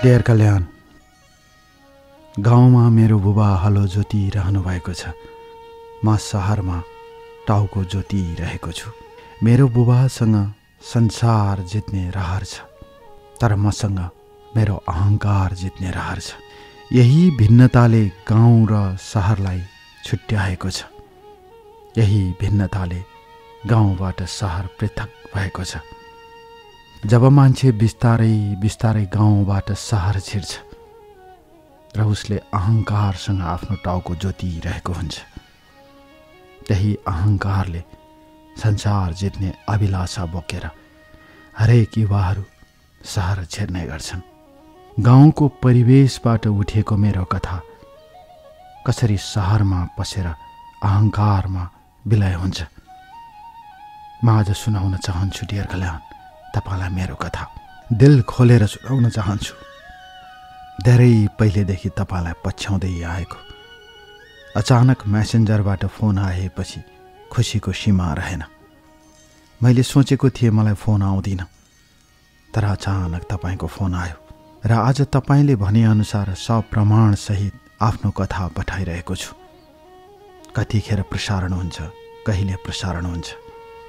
Dare कल्याण, गाउँमा मेरो बुबा हलो जोतिरहनु भएको छ। म सहरमा टाउको जोतिरहेको छु। मेरो बुबासँग संसार जित्ने रहर छ, तर मसँग मेरो अहङ्कार जित्ने रहर छ। यही भिन्नताले गाउँ र सहरलाई छुट्याएको छ। यही भिन्नताले गाउँबाट सहर पृथक भएको छ। जब मान्छे बिस्तारै बिस्तारै गाउँबाट सहर छिर्छ र उसले अहङ्कारसँग आफ्नो टाउको जोतिरहेको हुन्छ, त्यही अहङ्कारले संसार जित्ने अभिलाषा बोकेर हरेक युवाहरू सहर छिर्ने गर्छन्। गाउँको परिवेशबाट उठेको मेरो कथा कसरी सहरमा पसेर अहङ्कारमा विलय हुन्छ, म आज सुनाउन चाहन्छु। डियर कल्याण, तपाईलाई मेरो कथा दिल खोलेर सुनाउन चाहन्छु। धेरै पहिलेदेखि तपाईलाई पछ्याउँदै आएको अचानक मेसेन्जरबाट फोन आएपछि खुसीको सीमा रहेन। मैले सोचेको थिएँ मलाई फोन आउँदिन, तर अचानक तपाईँको फोन आयो र आज तपाईँले भनेअनुसार सप्रमाण सहित आफ्नो कथा पठाइरहेको छु। कतिखेर प्रसारण हुन्छ, कहिले प्रसारण हुन्छ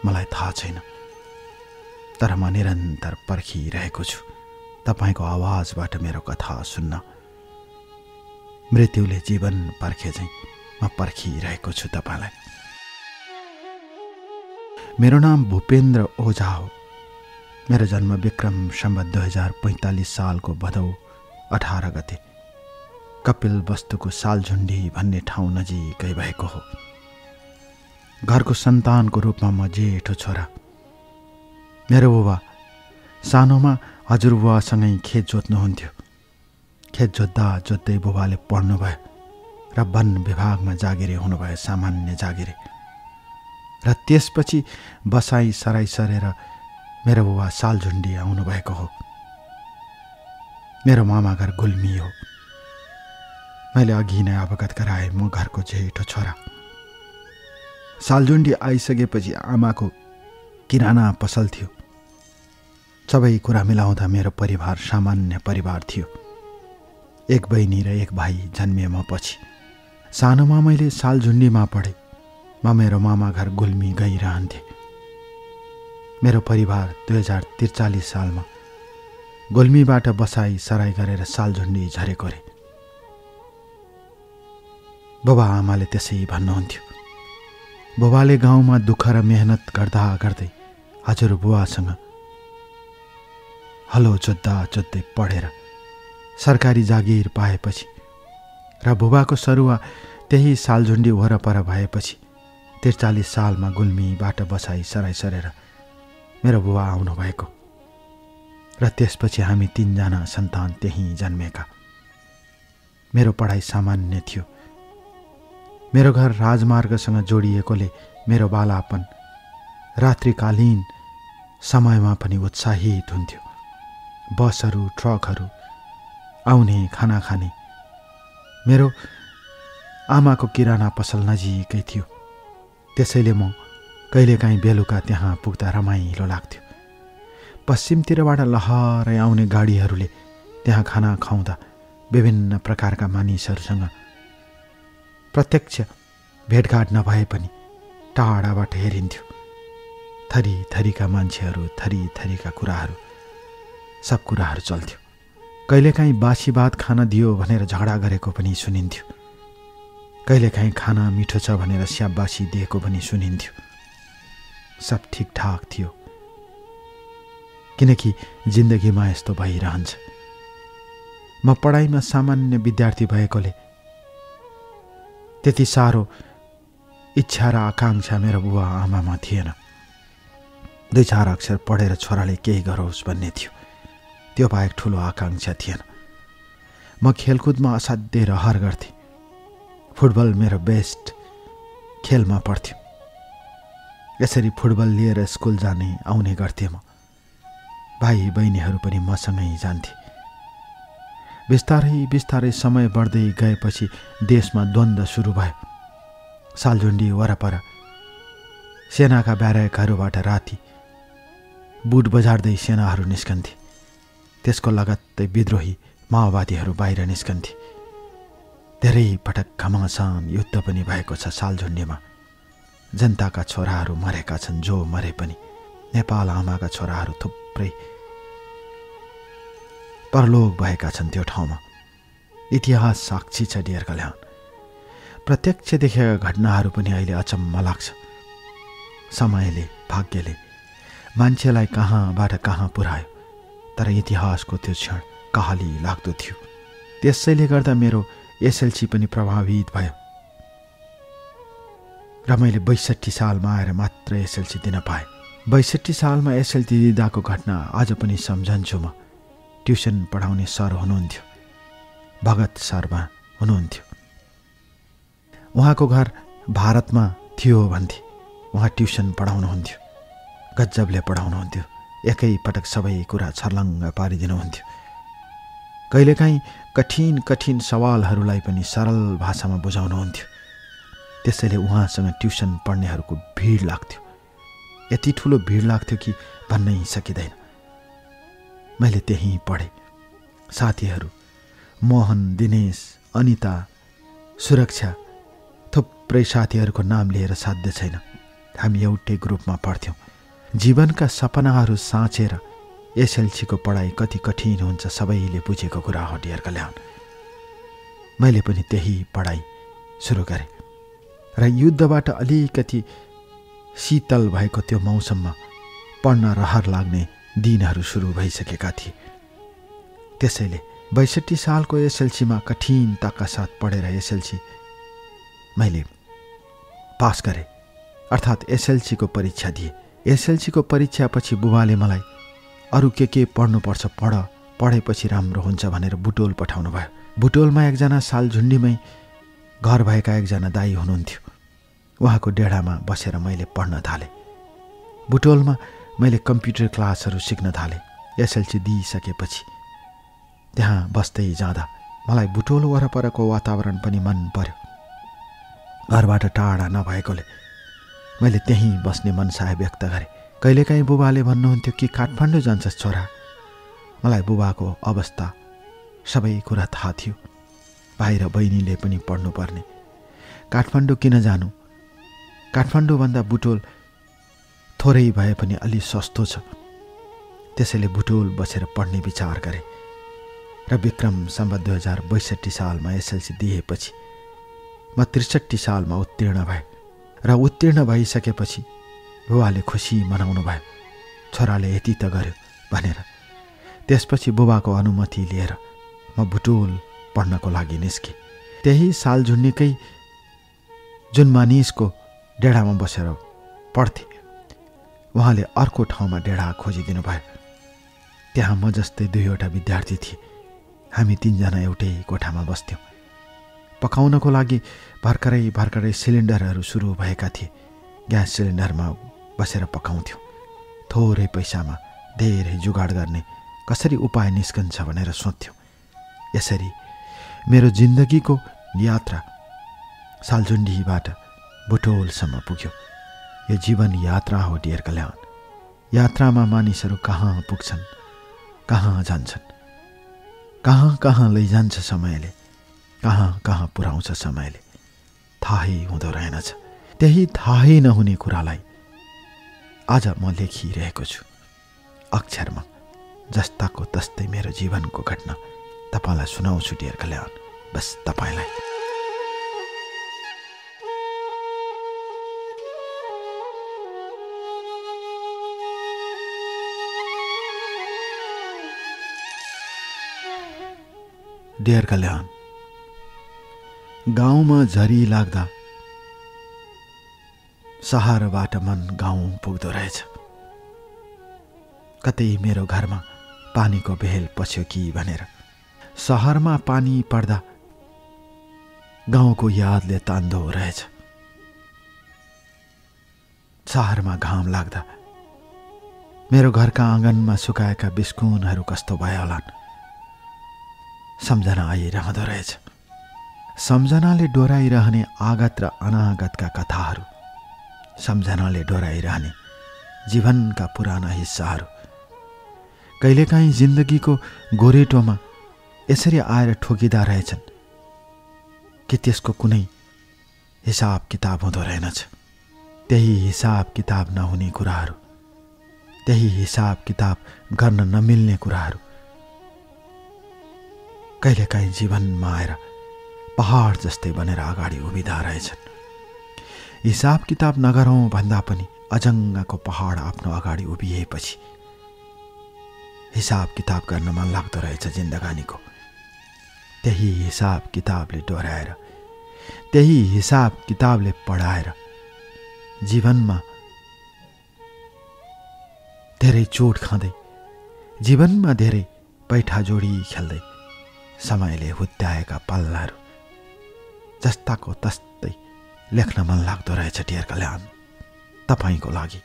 मलाई थाहा छैन, तर म निरन्तर पर्खिरहेको छु तपाईँको आवाजबाट मेरो कथा सुन्न। मृत्युले जीवन पर्खे चाहिँ म पर्खिरहेको छु तपाईँलाई। मेरो नाम भूपेन्द्र ओझा हो। मेरो जन्म विक्रम सम्वत 2045 सालको भदौ 18 गते कपिल वस्तुको सालझुण्डी भन्ने ठाउँ नजिकै भएको हो। घरको सन्तानको रूपमा म जेठो छोरा। मेरो बुबा सानोमा हजुरबुवासँगै खेत जोत्नुहुन्थ्यो। खेत जोत्दा जोत्दै बुबाले पढ्नुभयो र वन विभागमा जागिरे हुनुभयो, सामान्य जागिरे। र त्यसपछि बसाई सराई सरेर मेरो बुबा सालझुण्डी आउनुभएको हो। मेरो मामा घर गुल्मी हो। मैले अघि नै अवगत गराएँ, म घरको जेठो छोरा। सालझुण्डी आइसकेपछि आमाको किराना पसल थियो। सबै कुरा मिलाउँदा मेरो परिवार सामान्य परिवार थियो। एक बहिनी र एक भाइ जन्मिए म पछि। सानोमा मैले सालझुण्डीमा पढेँ। म मेरो मामा घर गुल्मी गइरहन्थेँ। मेरो परिवार 2043 सालमा गुल्मीबाट बसाई सराई गरेर सालझुण्डी झरेको रे। बुबा आमाले त्यसै भन्नुहुन्थ्यो। बुबाले गाउँमा दुःख र मेहनत गर्दा गर्दै हजुरबुवासँग हलो जोत्दा जोत्दै पढेर सरकारी जागिर पाएपछि र बुबाको सरुवा त्यही सालझुण्डी वरपर भएपछि 43 सालमा गुल्मीबाट बसाई सराई सरेर मेरो बुबा आउनुभएको र त्यसपछि हामी 3 जना सन्तान त्यहीँ जन्मेका। मेरो पढाइ सामान्य थियो। मेरो घर राजमार्गसँग जोडिएकोले मेरो बालापन रात्रिकालीन समयमा पनि उत्साहित हुन्थ्यो। बसहरू, ट्रकहरू आउने, खाना खाने। मेरो आमाको किराना पसल नजिकै थियो, त्यसैले म कहिलेकाहीँ बेलुका त्यहाँ पुग्दा रमाइलो लाग्थ्यो। पश्चिमतिरबाट लहरै आउने गाडीहरूले त्यहाँ खाना खुवाउँदा विभिन्न प्रकारका मानिसहरूसँग प्रत्यक्ष भेटघाट नभए पनि टाढाबाट हेरिन्थ्यो। थरी थरीका मान्छेहरू, थरी थरीका कुराहरू, सब कुराहरू चल्थ्यो। कहिलेकाहीँ बासी भात खान दियो भनेर झगडा गरेको पनि सुनिन्थ्यो। कहिलेकाहीँ खाना मिठो छ भनेर स्याबासी दिएको पनि सुनिन्थ्यो। सब ठिकठाक थियो, किनकि जिन्दगीमा यस्तो भइरहन्छ। म पढाइमा सामान्य विद्यार्थी भएकोले त्यति साह्रो इच्छा र आकाङ्क्षा मेरो बुबा आमामा थिएन। 2-4 अक्षर पढेर छोराले केही गरोस् भन्ने थियो, त्यो बाहेक ठुलो आकाङ्क्षा थिएन। म खेलकुदमा असाध्यै रहर गर्थेँ। फुटबल मेरो बेस्ट खेलमा पर्थ्यो। यसरी फुटबल लिएर स्कुल जाने आउने गर्थेँ म। भाइ बहिनीहरू पनि मसँगै जान्थे। बिस्तारै बिस्तारै समय बढ्दै गएपछि देशमा द्वन्द्व सुरु भयो। सालझुण्डी वरपर सेनाका ब्यारेकहरूबाट राति बुट बजार्दै सेनाहरू निस्कन्थे। त्यसको लगत्तै विद्रोही माओवादीहरू बाहिर निस्कन्थे। धेरै पटक घमासान युद्ध पनि भएको छ सालझुन्डीमा। जनताका छोराहरू मरेका छन्, जो मरे पनि। नेपाल आमाका छोराहरू थुप्रै परलोक भएका छन् त्यो ठाउँमा। इतिहास साक्षी छ डियर कल्याण। प्रत्यक्ष देखेका घटनाहरू पनि अहिले अचम्म लाग्छ। समयले, भाग्यले मान्छेलाई कहाँबाट कहाँ पुर्यायो, तर इतिहासको त्यो क्षण कहाली लाग्दो थियो। त्यसैले गर्दा मेरो एसएलसी पनि प्रभावित भयो र मैले 62 सालमा आएर मात्र एसएलसी दिन पाएँ। 62 सालमा एसएलसी दिँदाको घटना आज पनि सम्झन्छु म। ट्युसन पढाउने सर हुनुहुन्थ्यो, भगत शर्मा हुनुहुन्थ्यो। उहाँको घर भारतमा थियो भन्थे। उहाँ ट्युसन पढाउनुहुन्थ्यो, गजबले पढाउनुहुन्थ्यो। एकै पटक सबै कुरा छर्लङ्ग पारिदिनुहुन्थ्यो। कहिलेकाहीँ कठिन कठिन सवालहरूलाई पनि सरल भाषामा बुझाउनुहुन्थ्यो। त्यसैले उहाँसँग ट्युसन पढ्नेहरूको भिड लाग्थ्यो। यति ठुलो भिड लाग्थ्यो कि भन्नै सकिँदैन। मैले त्यहीँ पढेँ। साथीहरू मोहन, दिनेश, अनिता, सुरक्षा, थुप्रै साथीहरूको नाम लिएर साध्य छैन। हामी एउटै ग्रुपमा पढ्थ्यौँ। जीवनका सपनाहरू साँचेर एसएलसीको पढाइ कति कठिन हुन्छ सबैले बुझेको कुरा हो डियर कल्याण। मैले पनि त्यही पढाइ सुरु गरेँ र युद्धबाट अलिकति शीतल भएको त्यो मौसममा पढ्न रहर लाग्ने दिनहरू सुरु भइसकेका थिए। त्यसैले 62 सालको एसएलसीमा कठिनताका साथ पढेर एसएलसी मैले पास गरेँ, अर्थात् एसएलसीको परीक्षा दिएँ। एसएलसीको परीक्षापछि बुबाले मलाई अरू के पढ्नुपर्छ पढेपछि राम्रो हुन्छ भनेर बुटोल पठाउनु भयो। बुटोलमा एकजना सालझुन्डीमै घर भएका एकजना दाई हुनुहुन्थ्यो। उहाँको डेढामा बसेर मैले पढ्न थालेँ। बुटोलमा मैले कम्प्युटर क्लासहरू सिक्न थालेँ। एसएलसी दिइसकेपछि त्यहाँ बस्दै जाँदा मलाई बुटोल वरपरको वातावरण पनि मन पर्यो। घरबाट टाढा नभएकोले मैले त्यहीँ बस्ने मनसाय व्यक्त गरेँ। कहिलेकाहीँ बुबाले भन्नुहुन्थ्यो कि काठमाडौँ जान्छस् छोरा। मलाई बुबाको अवस्था सबै कुरा थाहा थियो। बाहिर बहिनीले पनि पढ्नुपर्ने। काठमाडौँ किन जानु? काठमाडौँभन्दा बुटोल थोरै भए पनि अलि सस्तो छ। त्यसैले बुटोल बसेर पढ्ने विचार गरेँ र विक्रम सम्वत 2062 सालमा एसएलसी दिएपछि म 63 सालमा उत्तीर्ण भएँ र उत्तीर्ण भइसकेपछि बुबाले खुसी मनाउनु भयो। छोराले यति त गर्यो भनेर। त्यसपछि बुबाको अनुमति लिएर म बुटोल पढ्नको लागि निस्केँ। त्यही सालझुन्डीकै जुन मानिसको डेढामा बसेर पढ्थेँ, उहाँले अर्को ठाउँमा डेढा खोजिदिनु भयो। त्यहाँ म जस्तै 2वटा विद्यार्थी थिए। हामी 3जना एउटै कोठामा बस्थ्यौँ। पकाउनको लागि भर्खरै सिलिन्डरहरू सुरु भएका थिए। ग्यास सिलिन्डरमा बसेर पकाउँथ्यौँ। थोरै पैसामा धेरै जुगाड गर्ने कसरी उपाय निस्कन्छ भनेर सोध्थ्यौँ। यसरी मेरो जिन्दगीको यात्रा सालझुन्डीबाट बुटोलसम्म पुग्यो। यो जीवन यात्रा हो डियर कल्याण। यात्रामा मानिसहरू कहाँ पुग्छन्, कहाँ जान्छन्, कहाँ कहाँ लैजान्छ समयले, कहाँ कहाँ पुर्याउँछ समयले, थाहै हुँदो रहेनछ। त्यही थाहै नहुने कुरालाई आज म लेखिरहेको छु अक्षरमा। जस्ताको तस्तै मेरो जीवनको घटना तपाईँलाई सुनाउँछु डियर कल्याण। बस तपाईँलाई डियर कल्याण। गाउँमा झरी लाग्दा शहरबाट मन गाउँ पुग्दो रहेछ। कतै मेरो घरमा पानीको बेल पस्यो कि भनेर शहरमा पानी पर्दा गाउँको यादले तान्दो रहेछ। शहरमा घाम लाग्दा मेरो घरका आँगनमा सुकाएका बिस्कुनहरू कस्तो भयो होलान्। सम्झना आइरहँदो रहेछ। सम्झनाले डोराइरहने आगत र अनागतका कथाहरू, सम्झनाले डोराइरहने जीवनका पुराना हिस्साहरू। कहिलेकाहीँ जिन्दगीको गोरेटोमा यसरी आएर ठोकिँदा रहेछन् कि त्यसको कुनै हिसाब किताब हुँदो रहेनछ। त्यही हिसाब किताब नहुने कुराहरू, त्यही हिसाब किताब गर्न नमिल्ने कुराहरू कहिलेकाहीँ जीवनमा आएर पहाड जस्तै बनेर अगाडि उभिँदा रहेछन्। हिसाब किताब नगरौँ भन्दा पनि अजङ्गको पहाड आफ्नो अगाडि उभिएपछि हिसाब किताब गर्न मन लाग्दो रहेछ जिन्दगानीको। त्यही हिसाब किताबले डोर्याएर, त्यही हिसाब किताबले पढाएर जीवनमा धेरै चोट खाँदै, जीवनमा धेरै पैठा जोडी खेल्दै समयले हुत्याएका पल्लाहरू जस्ताको तस्तै लेख्न मन लाग्दो रहेछ डियर कल्याण तपाईँको लागि।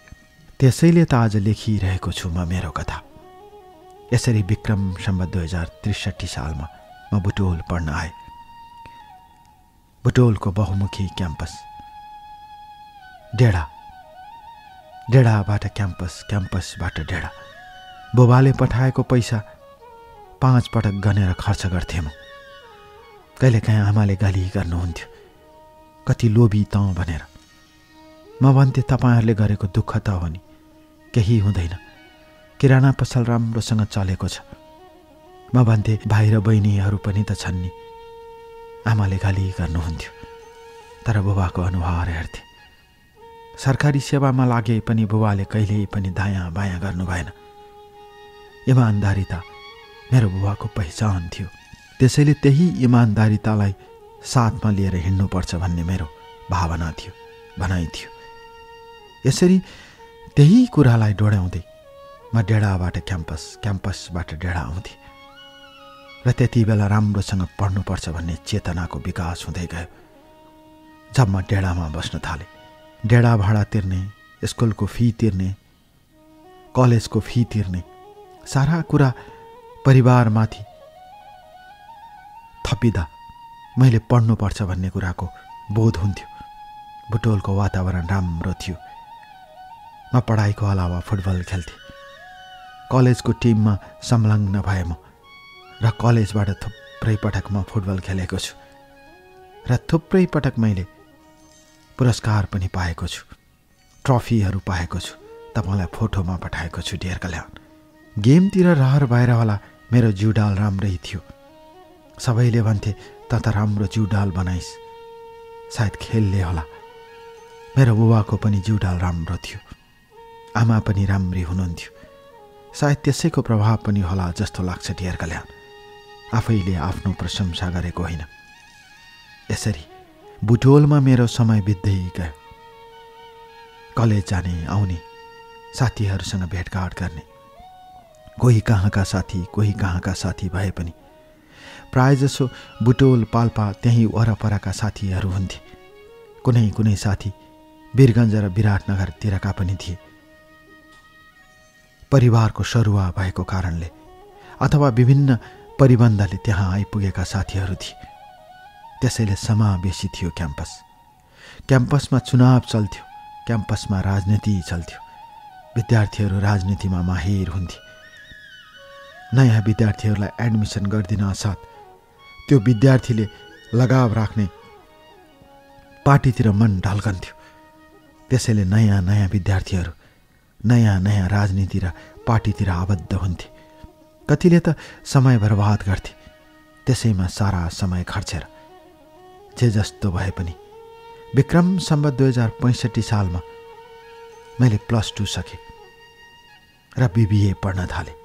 त्यसैले त आज लेखिरहेको छु म मेरो कथा। यसरी विक्रम सम्वत 2063 सालमा म बुटोल पढ्न आएँ। बुटोलको बहुमुखी क्याम्पस, डेढा, डेढाबाट क्याम्पस, क्याम्पसबाट डेढा। बुबाले पठाएको पैसा 5 पटक गनेर खर्च गर्थेँ म। कहिलेकाहीँ आमाले गाली गर्नुहुन्थ्यो, कति लोभी त भनेर। म भन्थेँ तपाईँहरूले गरेको दुःख त हो नि, केही हुँदैन, किराना पसल राम्रोसँग चलेको छ। म भन्थेँ भाइ र बहिनीहरू पनि त छन् नि। आमाले गाली गर्नुहुन्थ्यो, तर बुबाको अनुहार हेर्थे। सरकारी सेवामा लागे पनि बुबाले कहिल्यै पनि दायाँ बायाँ गर्नु भएन। इमान्दारिता मेरो बुबाको पहिचान थियो। त्यसैले त्यही इमान्दारितालाई साथमा लिएर हिँड्नुपर्छ भन्ने मेरो भावना थियो, भनाइ थियो। यसरी त्यही कुरालाई डोर्याउँदै म डेढाबाट क्याम्पस, क्याम्पसबाट डेढा आउँथेँ र त्यति बेला राम्रोसँग पढ्नुपर्छ भन्ने चेतनाको विकास हुँदै गयो। जब म डेढामा बस्न थालेँ, डेढा भाडा तिर्ने, स्कुलको फी तिर्ने, कलेजको फी तिर्ने, सारा कुरा परिवारमाथि थपिँदा मैले पढ्नुपर्छ भन्ने कुराको बोध हुन्थ्यो। बुटोलको वातावरण राम्रो थियो। म पढाइको अलावा फुटबल खेल्थेँ। कलेजको टिममा संलग्न भए म र कलेजबाट थुप्रै पटक म फुटबल खेलेको छु र थुप्रै पटक मैले पुरस्कार पनि पाएको छु, ट्रफीहरू पाएको छु। तपाईँलाई फोटोमा पठाएको छु डियर कल्याण। गेमतिर रहर भएर होला मेरो जिउडाल राम्रै थियो। सबैले भन्थे त राम्रो जिउडाल बनाइस्, सायद खेलले होला। मेरो बुबाको पनि जिउडाल राम्रो थियो, आमा पनि राम्री हुनुहुन्थ्यो। सायद त्यसैको प्रभाव पनि होला जस्तो लाग्छ डियर कल्याण। आफैले आफ्नो प्रशंसा गरेको होइन। यसरी बुटोलमा मेरो समय बित्दै गयो। कलेज जाने आउने, साथीहरूसँग भेटघाट गर्ने, कोही कहाँका साथी, कोही कहाँका साथी भए पनि प्रायजसो बुटोल, पाल्पा त्यही वरपरका साथीहरू हुन्थे। कुनै कुनै साथी वीरगञ्ज र विराटनगरतिरका पनि थिए। परिवारको सरुवा भएको कारणले अथवा विभिन्न परिबन्धले त्यहाँ आइपुगेका साथीहरू थिए। त्यसैले समावेशी थियो क्याम्पस। क्याम्पसमा चुनाव चल्थ्यो, क्याम्पसमा राजनीति चल्थ्यो। विद्यार्थीहरू राजनीतिमा माहिर हुन्थे। नयाँ विद्यार्थीहरूलाई एडमिसन गरिदिन साथ त्यो विद्यार्थीले लगाव राख्ने पार्टीतिर मन ढल्कन्थ्यो। त्यसैले नयाँ नयाँ विद्यार्थीहरू नयाँ नयाँ राजनीति र पार्टीतिर आबद्ध हुन्थे। कतिले त समय बर्बाद गर्थे। त्यसैमा सारा समय खर्चेर जे जस्तो भए पनि विक्रम सम्वत 2065 सालमा मैले +2 सकेँ र BBA पढ्न थालेँ।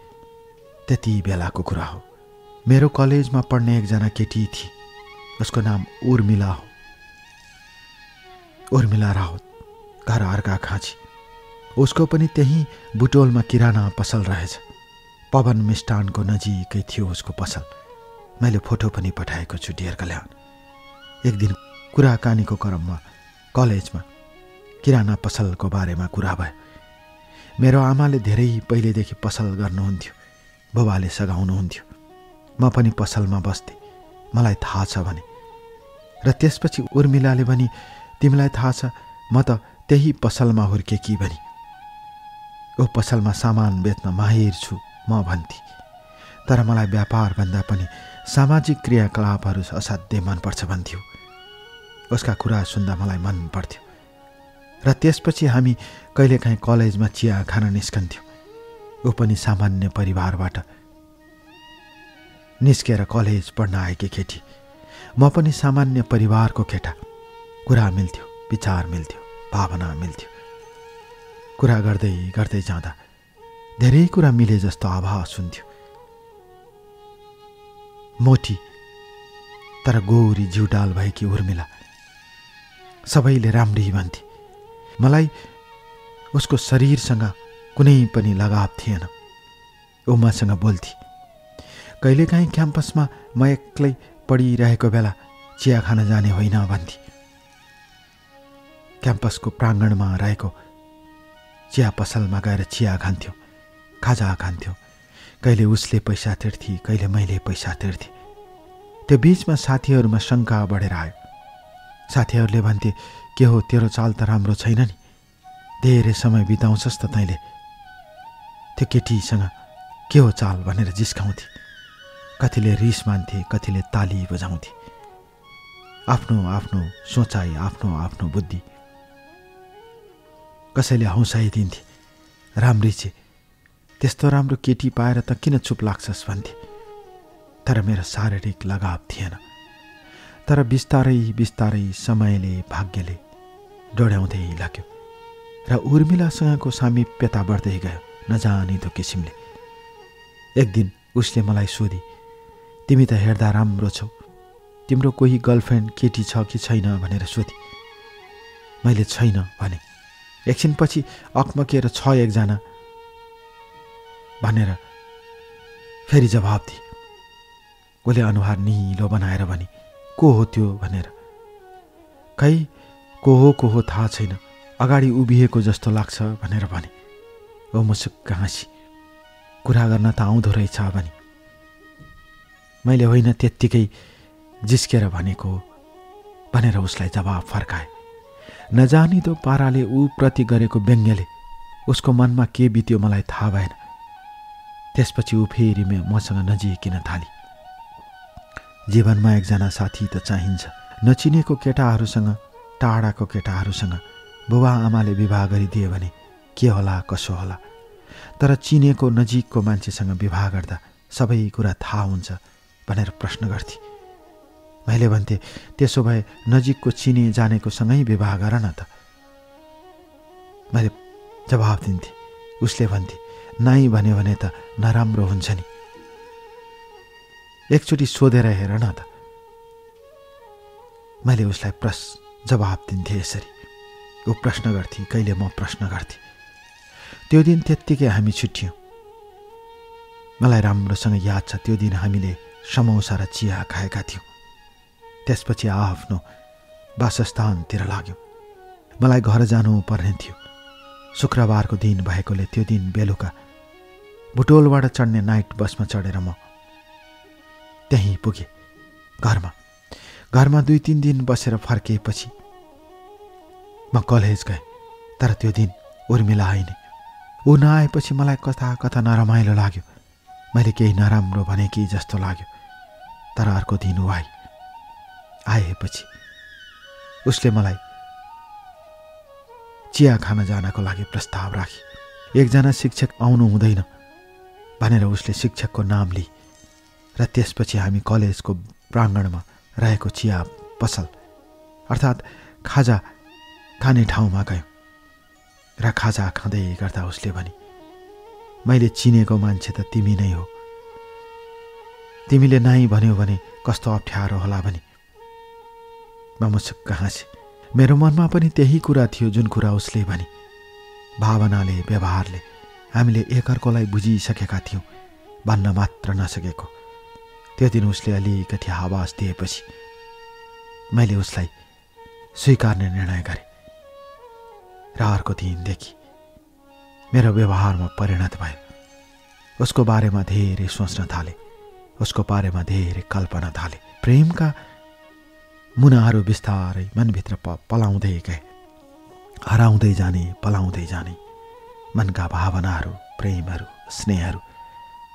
त्यति बेलाको कुरा हो। मेरो कलेजमा पढ्ने एकजना केटी थिए। उसको नाम उर्मिला हो, उर्मिला राउत, घर अर्का खाँची। उसको पनि त्यही बुटोलमा किराना पसल रहेछ। पवन मिष्टानको नजिकै थियो उसको पसल। मैले फोटो पनि पठाएको छु डियर कल्याण। एक दिन कुराकानीको क्रममा कलेजमा किराना पसलको बारेमा कुरा भयो। मेरो आमाले धेरै पहिलेदेखि पसल गर्नुहुन्थ्यो, बुबाले सघाउनुहुन्थ्यो। म पनि पसलमा बस्थेँ, मलाई थाहा छ भने। र त्यसपछि उर्मिलाले पनि तिमीलाई थाहा छ म त त्यही पसलमा हुर्केकी भनी। ओ पसलमा सामान बेच्न माहिर छु म भन्थे। तर मलाई व्यापारभन्दा पनि सामाजिक क्रियाकलापहरू असाध्यै मनपर्छ भन्थ्यो। उसका कुरा सुन्दा मलाई मन पर्थ्यो र त्यसपछि हामी कहिलेकाहीँ कलेजमा चिया खान निस्कन्थ्यौँ। ऊ पनि सामान्य परिवारबाट निस्केर कलेज पढ्न आएकी केटी, म पनि सामान्य परिवारको केटा। कुरा मिल्थ्यो, विचार मिल्थ्यो, भावना मिल्थ्यो। कुरा गर्दै गर्दै जाँदा धेरै कुरा मिले जस्तो आभास हुन्थ्यो। मोटी तर गोरी जिउडाल भएकी उर्मिला, सबैले राम्री भन्थे। मलाई उसको शरीरसँग कुनै पनि लगाव थिएन। ऊ मसँग बोल्थी। कहिलेकाहीँ क्याम्पसमा म एक्लै पढिरहेको बेला चिया खान जाने होइन भन्थे। क्याम्पसको प्राङ्गणमा रहेको चिया पसलमा गएर चिया खान्थ्यौँ, खाजा खान्थ्यौँ। कहिले उसले पैसा तिर्थी, कहिले मैले पैसा तिर्थेँ। त्यो बिचमा साथीहरूमा शङ्का बढेर आयो। साथीहरूले भन्थे, के हो तेरो चाल त राम्रो छैन नि, धेरै समय बिताउँछस् त तैँले। त्यो केटीसँग के हो चाल भनेर जिस्काउँथे। कतिले रिस मान्थे, कतिले ताली बजाउँथे। आफ्नो आफ्नो सोचाइ, आफ्नो आफ्नो बुद्धि। कसैले हौसाइदिन्थे, राम्री छे, त्यस्तो राम्रो केटी पाएर त किन चुप लाग्छस् भन्थे। तर मेरो शारीरिक लगाव थिएन। तर बिस्तारै बिस्तारै समयले, भाग्यले डढ्याउँदै लाग्यो र उर्मिलासँगको सामिप्यता बढ्दै गयो नजानिदो किसिमले। एक दिन उसले मलाई सोधी, तिमी त हेर्दा राम्रो छौ, तिम्रो कोही गर्लफ्रेन्ड केटी छ कि छैन भनेर सोधी। मैले छैन भने। एकछिनपछि अकमकेर छ एकजना भनेर फेरि जवाब दिए। उसले अनुहार निलो बनाएर भने, को हो त्यो भनेर। खै को हो थाहा छैन, अगाडि उभिएको जस्तो लाग्छ भनेर भने। ओ मुसुक्क हाँसी, कुरा गर्न त आउँदो रहेछ भने। मैले होइन त्यत्तिकै जिस्केर भनेको भनेर उसलाई जवाब फर्काए। नजानिदो पाराले ऊ प्रति गरेको व्यङ्ग्यले उसको मनमा के बित्यो मलाई थाहा भएन। त्यसपछि ऊ फेरि मसँग नजिकिन थाली। जीवनमा एकजना साथी त चाहिन्छ। नचिनेको केटाहरूसँग, टाढाको केटाहरूसँग बुबा आमाले विवाह गरिदिए भने के होला कसो होला, तर चिनेको नजिकको मान्छेसँग विवाह गर्दा सबै कुरा थाहा हुन्छ भनेर प्रश्न गर्थे। मैले भन्थे, त्यसो भए नजिकको चिने जानेको सँगै विवाह गर न त। मैले जवाब दिन्थे। उसले भन्थे, नाइ भन्यो भने त नराम्रो हुन्छ नि, एकचोटि सोधेर हेर न त। मैले उसलाई जवाब दिन्थे यसरी। ऊ प्रश्न गर्थे, कहिले म प्रश्न गर्थेँ। त्यो दिन त्यत्तिकै हामी छुट्यौँ। मलाई राम्रोसँग याद छ, त्यो दिन हामीले समोसा र चिया खाएका थियौँ। त्यसपछि आफ्नो वासस्थानतिर लाग्यौँ। मलाई घर जानु पर्ने थियो। शुक्रबारको दिन भएकोले त्यो दिन बेलुका बुटोलबाट चढ्ने नाइट बसमा चढेर म त्यहीँ पुगेँ घरमा 2-3 दिन बसेर फर्किएपछि म कलेज गएँ। तर त्यो दिन उर्मिला आइन। ऊ नआएपछि मलाई कता नरमाइलो लाग्यो। मैले केही नराम्रो भने कि जस्तो लाग्यो। तर अर्को दिन ऊ आएपछि उसले मलाई चिया खान जानको लागि प्रस्ताव राखी। एकजना शिक्षक आउनु हुँदैन भनेर उसले शिक्षकको नाम लिई र त्यसपछि हामी कलेजको प्राङ्गणमा रहेको चिया पसल अर्थात् खाजा खाने ठाउँमा गयौँ र खाजा खाँदै गर्दा उसले भने, मैले चिनेको मान्छे त तिमी नै हो, तिमीले नाइ भन्यो भने कस्तो अप्ठ्यारो होला भने। म मुसुक्क हाँसेँ। मेरो मनमा पनि त्यही कुरा थियो जुन कुरा उसले भने। भावनाले, व्यवहारले हामीले एकअर्कोलाई बुझिसकेका थियौँ, भन्न मात्र नसकेको। त्यो दिन उसले अलिकति आवाज दिएपछि मैले उसलाई स्वीकार्ने निर्णय गरेँ र अर्को दिनदेखि मेरो व्यवहारमा परिणत भयो। उसको बारेमा धेरै सोच्न थाले, उसको बारेमा धेरै कल्पना थाले। प्रेमका मुनाहरू बिस्तारै मनभित्र पलाउँदै गए, हराउँदै जाने, पलाउँदै जाने। मनका भावनाहरू, प्रेमहरू, स्नेहहरू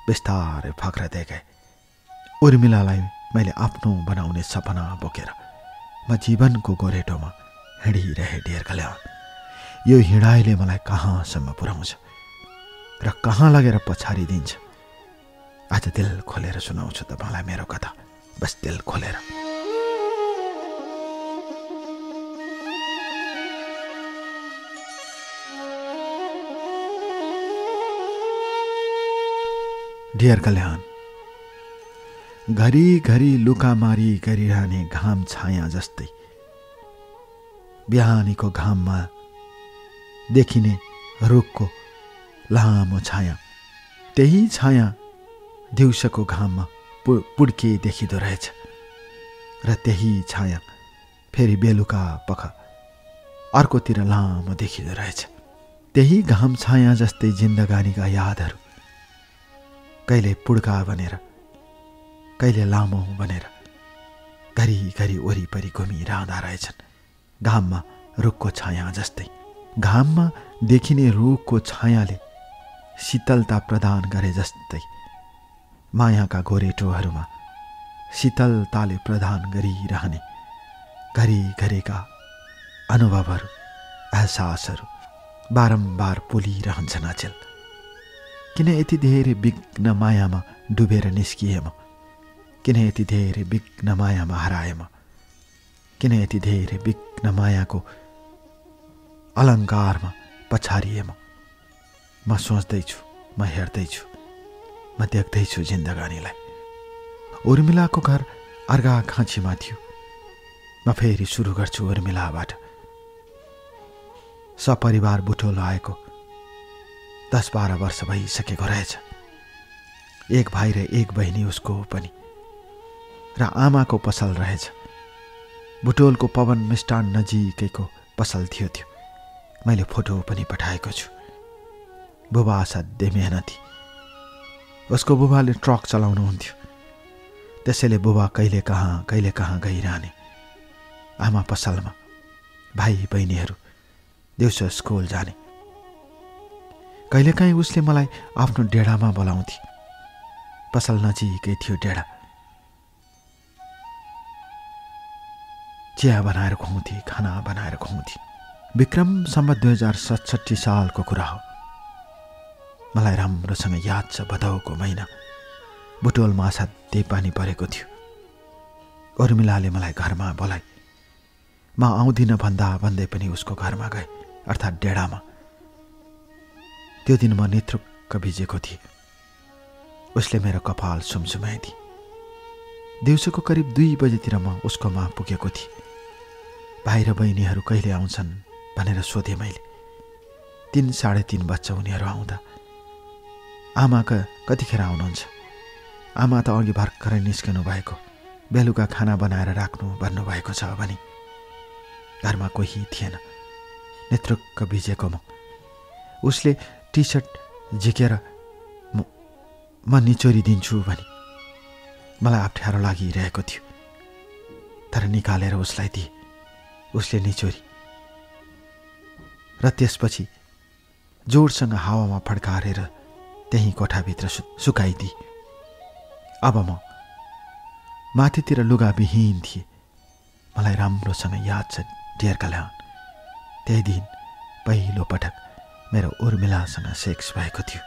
बिस्तारै फक्रदै गए। उर्मिलालाई मैले आफ्नो बनाउने सपना बोकेर म जीवनको गोरेटोमा हिँडिरहे ढेर कल्याण। यो हिँडाइले मलाई कहाँसम्म पुर्याउँछ र कहाँ लगेर पछारिदिन्छ। आज दिल खोलेर सुनाउँछु तपाईँलाई मेरो कथा, बस दिल खोलेर। डियर कल्याण, घरिघरि लुकामारी गरिरहने घाम छाया जस्तै बिहानीको घाममा देखिने रुखको लामो छाया, त्यही छाया दिउँसोको घाममा पुड्के देखिँदो रहेछ र त्यही छाया फेरि बेलुका पख अर्कोतिर लामो देखिँदो रहेछ। त्यही घाम छाया जस्तै जिन्दगानीका यादहरू कहिले पुड्का बनेर कहिले लामो बनेर घरिघरि वरिपरि घुमिरहँदा रहेछन्। घाममा रुखको छाया जस्तै, घाममा देखिने रुखको छायाले शीतलता प्रदान गरे जस्तै मायाका गोरेटोहरूमा शीतलताले प्रदान गरिरहने घरिघरिका अनुभवहरू, एहसासहरू बारम्बार पोलिरहन्छन् अचेल। किन यति धेरै विघ्न मायामा डुबेर निस्किए म? किन यति धेरै विघ्न मायामा हराए म? किन यति धेरै विघ्न मायाको अलङ्कारमा पछारिए म? म सोच्दैछु, म हेर्दैछु, म देख्दैछु जिन्दगानीलाई। उर्मिलाको घर अर्घाखाँचीमा थियो। म फेरि सुरु गर्छु उर्मिलाबाट। सपरिवार बुटोल आएको 10-12 वर्ष भइसकेको रहेछ। एक भाइ र एक बहिनी उसको पनि, र आमाको पसल रहेछ। बुटोलको पवन मिष्टान नजिकैको पसल थियो त्यो। मैले फोटो पनि पठाएको छु। बुबा असाध्यै मेहनती। उसको बुबाले ट्रक चलाउनुहुन्थ्यो, त्यसैले बुबा कहिले कहाँ गइरहने। आमा पसलमा, भाइ बहिनीहरू दिउँसो स्कुल जाने। कहिलेकाहीँ उसले मलाई आफ्नो डेढामा बोलाउँथे। पसल नजिकै थियो डेढा। चिया बनाएर खुवाउँथे, खाना बनाएर खुवाउँथे। विक्रम सम्वत 2067 सालको कुरा हो। मलाई राम्रोसँग याद छ, भदौको महिना बुटोलमा असाध्यै पानी परेको थियो। उर्मिलाले मलाई घरमा बोलाए। म आउँदिन भन्दै पनि उसको घरमा गए, अर्थात् डेढामा। त्यो दिन म नेत्रुक्क भिजेको थिएँ। उसले मेरो कपाल सुमसुमाइदिए। दिउँसोको करिब 2 बजेतिर म उसकोमा पुगेको थिएँ। भाइ र बहिनीहरू कहिले आउँछन् भनेर सोधेँ मैले। 3-3:30 बज्छ उनीहरू आउँदा। आमा कतिखेर आउनुहुन्छ? आमा त अघि भर्खरै निस्कनु भएको, बेलुका खाना बनाएर राख्नु भन्नुभएको छ भने। घरमा कोही थिएन। नेत्रुक्क भिजेको म। उसले टी सर्ट झिकेर म निचोरी दिन्छु भने मलाई अप्ठ्यारो लागिरहेको थियो, तर निकालेर उसलाई दिए। उसले निचोरी र त्यसपछि जोडसँग हावामा फड्काएर त्यही कोठाभित्र सुकाइदिए। अब म माथितिर लुगाविहीन थिएँ। मलाई राम्रोसँग याद छ डियर कल्याण, त्यही दिन पहिलो पटक मेरो उर्मिलासँग सेक्स भएको थियो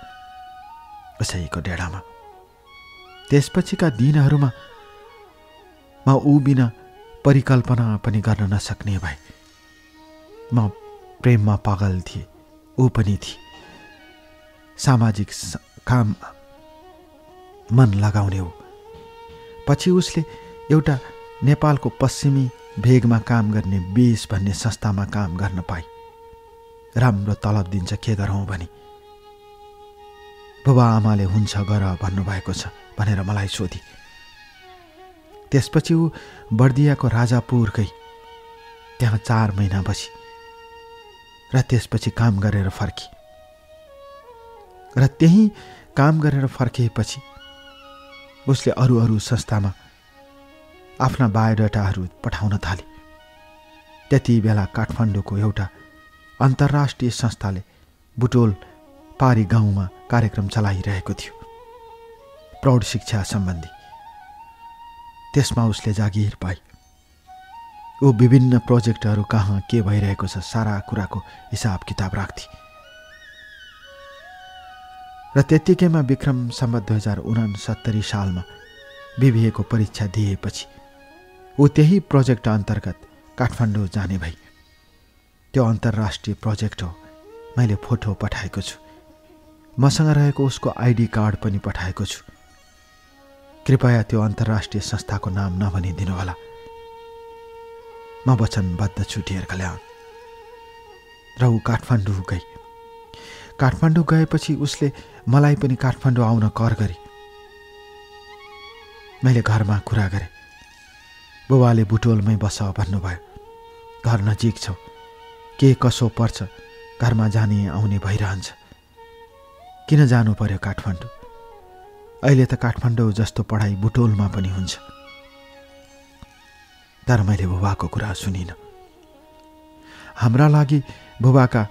उसैको डेढामा। त्यसपछिका दिनहरूमा म ऊ बिना परिकल्पना पनि गर्न नसक्ने भए। म प्रेममा पागल थिएँ, ऊ पनि थिए। सामाजिक काम मन लगाउने हो। पछि उसले एउटा नेपालको पश्चिमी भेगमा काम गर्ने 20 भन्ने संस्थामा काम गर्न पाए। राम्रो तलब दिन्छ, के गरौँ भने। बुबा आमाले हुन्छ गर भन्नुभएको छ भनेर मलाई सोधी। त्यसपछि ऊ बर्दियाको राजापुरकै त्यहाँ 4 महिना बसी र त्यसपछि काम गरेर फर्की। र त्यही काम गरेर फर्किएपछि उसले अरू संस्थामा आफ्ना बायोडाटाहरू पठाउन थाले। त्यति बेला काठमाडौँको एउटा अन्तर्राष्ट्रिय संस्थाले बुटोल पारी गाउँमा कार्यक्रम चलाइरहेको थियो। प्रौढ शिक्षा सम्बन्धी। त्यसमा उसले जागिर पाई। ऊ विभिन्न प्रोजेक्टहरू कहाँ के भइरहेको छ सारा कुराको हिसाब किताब राख्थे। र त्यत्तिकैमा विक्रम सम्वत 2069 सालमा BBA को परीक्षा दिएपछि ऊ त्यही प्रोजेक्ट अन्तर्गत काठमाडौँ जाने भई। त्यो अन्तर्राष्ट्रिय प्रोजेक्ट हो। मैले फोटो पठाएको छु। मसँग रहेको उसको ID कार्ड पनि पठाएको छु। कृपया त्यो अन्तर्राष्ट्रिय संस्थाको नाम नभनिदिनु होला। म वचनबद्ध छु डियर कल्याण। र ऊ काठमाडौँ गई। काठमाडौँ गएपछि उसले मलाई पनि काठमाडौँ आउन कर गरे। मैले घरमा कुरा गरेँ। बुबाले बुटोलमै बस भन्नुभयो। घर नजिक छौ, के कसो पर्छ घरमा जाने आउने भइरहन्छ। किन जानु पर्यो काठमाडौँ? अहिले त काठमाडौँ जस्तो पढाइ बुटोलमा पनि हुन्छ। तर मैले बुबाको कुरा सुनिन। हाम्रा लागि बुबाका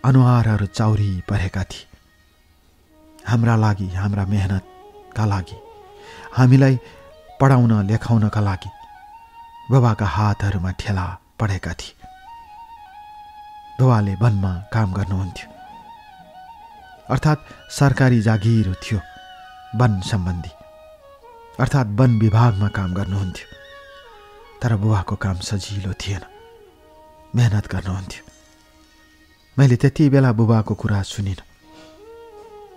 अनुहारहरू चाउरी परेका थिए। हाम्रा लागि, हाम्रा मेहनतका लागि, हामीलाई पढाउन लेखाउनका लागि बुबाका हातहरूमा ठेला परेका थिए। बुबाले वनमा काम गर्नुहुन्थ्यो। अर्थात् सरकारी जागिर थियो वन सम्बन्धी, अर्थात् वन विभागमा काम गर्नुहुन्थ्यो। तर बुबाको काम सजिलो थिएन, मेहनत गर्नुहुन्थ्यो। मैले त्यति बेला बुबाको कुरा सुनिन।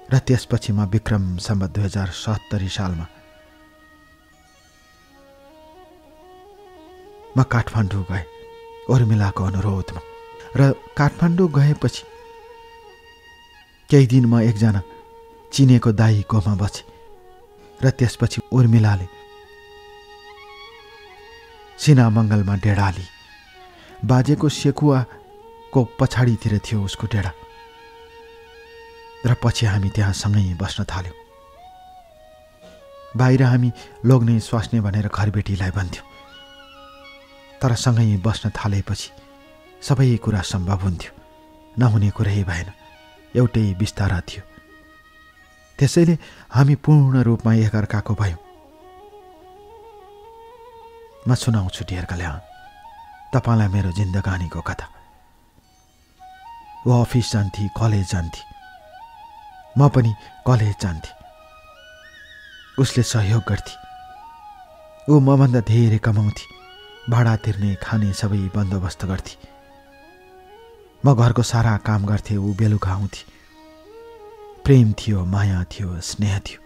र त्यसपछि म विक्रम सम्वत 2070 सालमा म काठमाडौँ गएँ उर्मिलाको अनुरोधमा। र काठमाडौँ गएपछि केही दिन म एकजना चिनेको दाईकोमा बसेँ। र त्यसपछि उर्मिलाले सिनामङ्गलमा डेढा ली। बाजेको सेकुवाको पछाडितिर थियो उसको डेढा। र पछि हामी त्यहाँ सँगै बस्न थाल्यौँ। बाहिर हामी लोग्ने स्वास्ने भनेर घरबेटीलाई भन्थ्यौँ। तर सँगै बस्न थालेपछि सबै कुरा सम्भव हुन्थ्यो, नहुने कुरै भएन। एउटै बिस्तारा थियो। त्यसैले हामी पूर्ण रूपमा एकअर्काको भयौँ। म सुनाउँछु डियर कल्याण तपाईँलाई मेरो जिन्दगानीको कथा। ऊ अफिस जान्थे, कलेज जान्थे। म पनि कलेज जान्थे। उसले सहयोग गर्थे। ऊ मभन्दा धेरै कमाउँथे। भाडा तिर्ने, खाने सबै बन्दोबस्त गर्थे। म घरको सारा काम गर्थे, ऊ बेलुका आउँथे। प्रेम थियो, माया थियो, स्नेह थियो।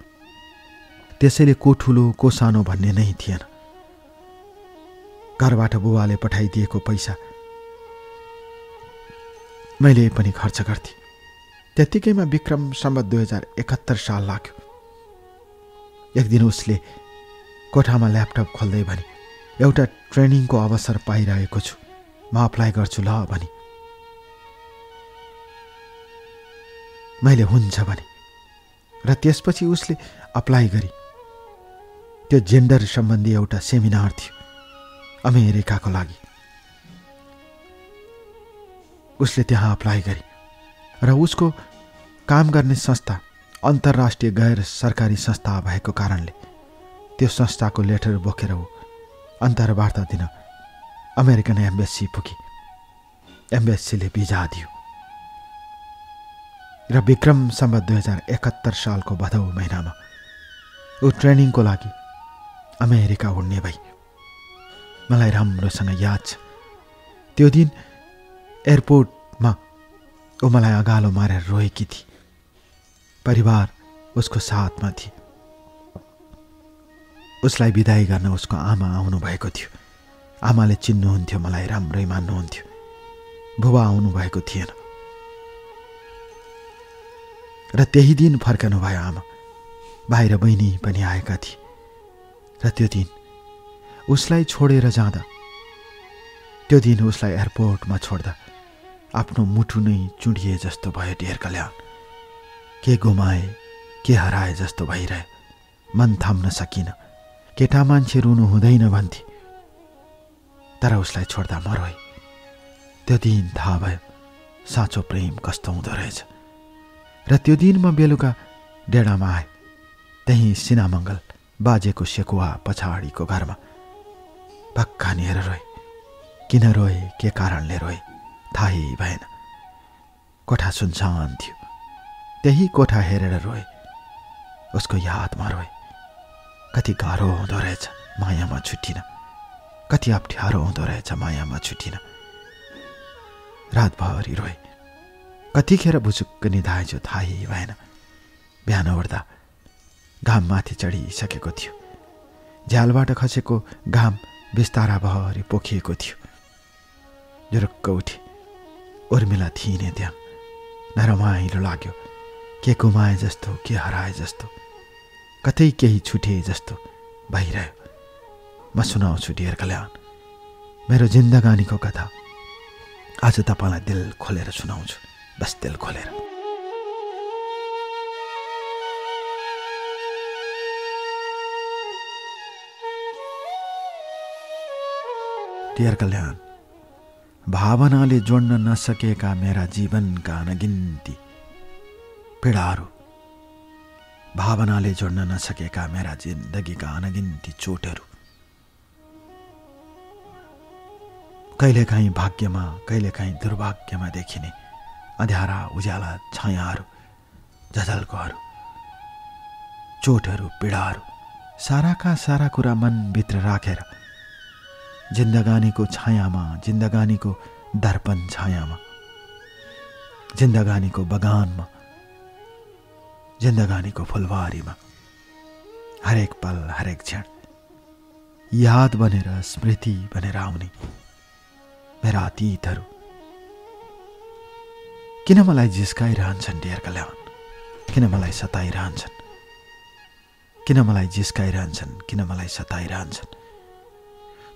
त्यसैले को ठुलो को सानो भन्ने नै थिएन। घरबाट बुबाले पठाइदिएको पैसा मैले पनि खर्च गर्थेँ। त्यत्तिकैमा विक्रम सम्वत 2071 साल लाग्यो। एक दिन उसले कोठामा ल्यापटप खोल्दै भने, एउटा ट्रेनिङको अवसर पाइरहेको छु, म अप्लाई गर्छु ल भने। मैले हुन्छ भने। र त्यसपछि उसले अप्लाई गरी। त्यो जेन्डर सम्बन्धी एउटा सेमिनार थियो अमेरिकाको लागि। उसले त्यहाँ अप्लाई गरी। र उसको काम गर्ने संस्था अन्तर्राष्ट्रिय गैर सरकारी संस्था भएको कारणले त्यो संस्थाको लेटर बोकेर ऊ अन्तर्वार्ता दिन अमेरिकन एम्बेसी पुगी। एम्बेसीले भिजा दियो। र विक्रम सम्वत 2071 सालको भदौ महिनामा ऊ ट्रेनिङको लागि अमेरिका उड्ने भई। मलाई राम्रोसँग याद छ। त्यो दिन एयरपोर्टमा ऊ मलाई अगालो मारेर रोएकी थिए। परिवार उसको साथमा थिए। उसलाई बिदाई गर्न उसको आमा आउनुभएको थियो। आमाले चिन्नुहुन्थ्यो, मलाई राम्रै मान्नुहुन्थ्यो। बुबा आउनुभएको थिएन। र त्यही दिन फर्कनुभयो आमा। बाहिर बहिनी पनि आएका थिए। र त्यो दिन उसलाई छोडेर जाँदा, त्यो दिन उसलाई एयरपोर्टमा छोड्दा आफ्नो मुटु नै चुडिए जस्तो भयो डियर कल्याण। के गुमाए, के हराए जस्तो भइरह्यो। मन थाम्न सकिन। केटा मान्छे रुनु हुँदैन भन्थे, तर उसलाई छोड्दा म रोएँ। त्यो दिन थाहा भयो साँचो प्रेम कस्तो हुँदो रहेछ। र त्यो दिन म बेलुका डेढामा आएँ। त्यही सिनामङ्गल बाजेको सेकुवा पछाडिको घरमा भक्का निएर रोए। किन रोए, के कारणले रोए थाहै भएन। कोठा सुनसान थियो। त्यही कोठा हेरेर रोए। उसको यादमा रोए। कति गाह्रो हुँदो रहेछ मायामा छुट्टिन, कति अप्ठ्यारो हुँदो रहेछ मायामा छुट्टिन। रातभरि रोए। कतिखेर भुचुक्क निधाएछु थाहै भएन। बिहान उठ्दा घाम माथि चढिसकेको थियो। झ्यालबाट खसेको घाम बिस्ताराभरि पोखिएको थियो। जुरुक्क उठे। उर्मिला थिइने त्यहाँ। नरमाइलो लाग्यो। के गुमाए जस्तो, के हराए जस्तो, कतै केही छुटे जस्तो भइरह्यो। म सुनाउँछु डियर कल्याण, मेरो जिन्दगानीको कथा। आज तपाईँलाई दिल खोलेर सुनाउँछु, बस दिल खोलेर। डियर कल्याण, भावनाले जोड्न नसकेका मेरा जीवनका अनगिन्ती पीडाहरू, भावनाले जोड्न नसकेका मेरा जिन्दगीका अनगिन्ती चोटहरू, कहिलेकाहीँ भाग्यमा कहिलेकाहीँ दुर्भाग्यमा देखिने अँध्यारा उज्याला छायाहरू, झझल्कोहरू, चोटहरू, पीडाहरू, साराका सारा कुरा मनभित्र राखेर जिन्दगानीको छायामा, जिन्दगानीको दर्पण छायामा, जिन्दगानीको बगानमा, जिन्दगानीको फुलबारीमा हरेक पल हरेक क्षण याद बनेर, स्मृति बनेर आउने मेरा अतीतहरू किन मलाई जिस्काइरहन्छन् डियर कल्याण, किन मलाई सताइरहन्छन्, किन मलाई जिस्काइरहन्छन्, किन मलाई सताइरहन्छन्।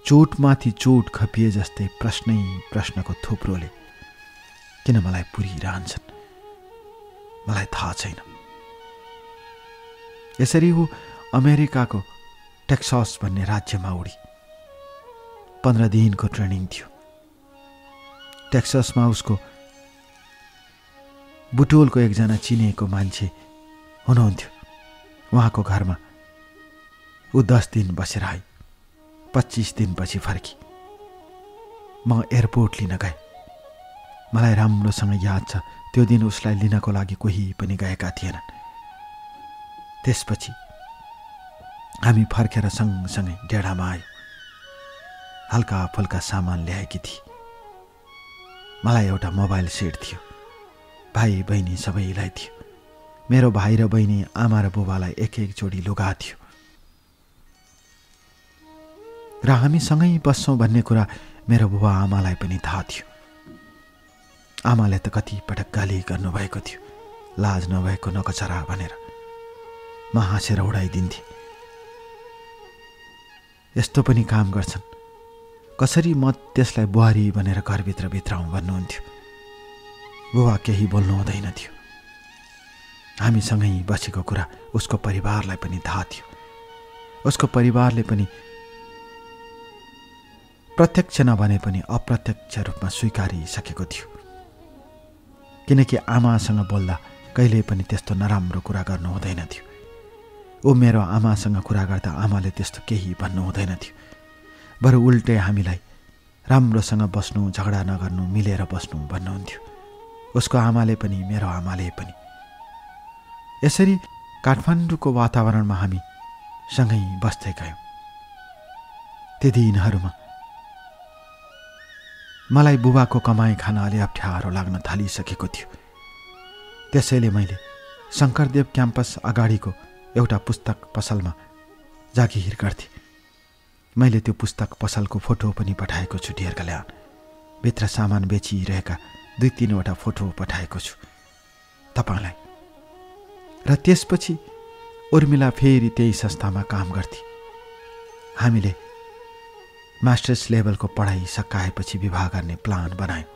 चोटमाथि चोट खपिए जस्तै प्रश्नै प्रश्नको थुप्रोले किन मलाई पुरिरहन्छन्, मलाई थाहा छैन। यसरी ऊ अमेरिकाको टेक्सास भन्ने राज्यमा उडी। 15 दिनको ट्रेनिङ थियो। टेक्सासमा उसको बुटोलको एकजना चिनेको मान्छे हुनुहुन्थ्यो। उहाँको घरमा ऊ 10 दिन बसेर आई। 25 दिनपछि फर्की। म एयरपोर्ट लिन गएँ। मलाई राम्रोसँग याद छ त्यो दिन उसलाई लिनको लागि कोही पनि गएका थिएनन्। त्यसपछि हामी फर्केर सँगसँगै डेढामा आयौँ। हल्का फुल्का सामान ल्याएकी थिए। मलाई एउटा मोबाइल सेट थियो। भाइ बहिनी सबैलाई थियो। मेरो भाइ र बहिनी, आमा र बुबालाई एक एक जोडी लुगा थियो। र हामी सँगै बस्छौँ भन्ने कुरा मेरो बुबा आमालाई पनि थाहा थियो। आमाले त कति पटक गाली गर्नुभएको थियो, लाज नभएको नकचरा भनेर। म हाँसेर उडाइदिन्थे। यस्तो पनि काम गर्छन्, कसरी म त्यसलाई बुहारी भनेर घरभित्र भित्राउँ भन्नुहुन्थ्यो। बुबा केही बोल्नु हुँदैन थियो। हामीसँगै बसेको कुरा उसको परिवारलाई पनि थाहा थियो। उसको परिवारले पनि प्रत्यक्ष नभने पनि अप्रत्यक्ष रूपमा स्वीकारिसकेको थियो। किनकि आमासँग बोल्दा कहिल्यै पनि त्यस्तो नराम्रो कुरा गर्नु हुँदैन थियो। ऊ मेरो आमासँग कुरा गर्दा आमाले त्यस्तो केही भन्नु हुँदैन थियो। बरु उल्टै हामीलाई राम्रोसँग बस्नु, झगडा नगर्नु, मिलेर बस्नु भन्नुहुन्थ्यो। उसको आमाले पनि, मेरो आमाले पनि। यसरी काठमाडौँको वातावरणमा हामी सँगै बस्दै गयौँ। ती दिनहरूमा मलाई बुबाको कमाई खान अलि अप्ठ्यारो लाग्न थालिसकेको थियो। त्यसैले मैले शङ्करदेव क्याम्पस अगाडिको एउटा पुस्तक पसलमा जागिर गर्थेँ। मैले त्यो पुस्तक पसलको फोटो पनि पठाएको छु डियर कल्याण। भित्र सामान बेचिरहेका 2-3वटा फोटो पठाएको छु तपाईँलाई। र त्यसपछि उर्मिला फेरि त्यही संस्थामा काम गर्थे। हामीले मास्टर्स लेभलको पढाइ सकाएपछि विवाह गर्ने प्लान बनायौँ।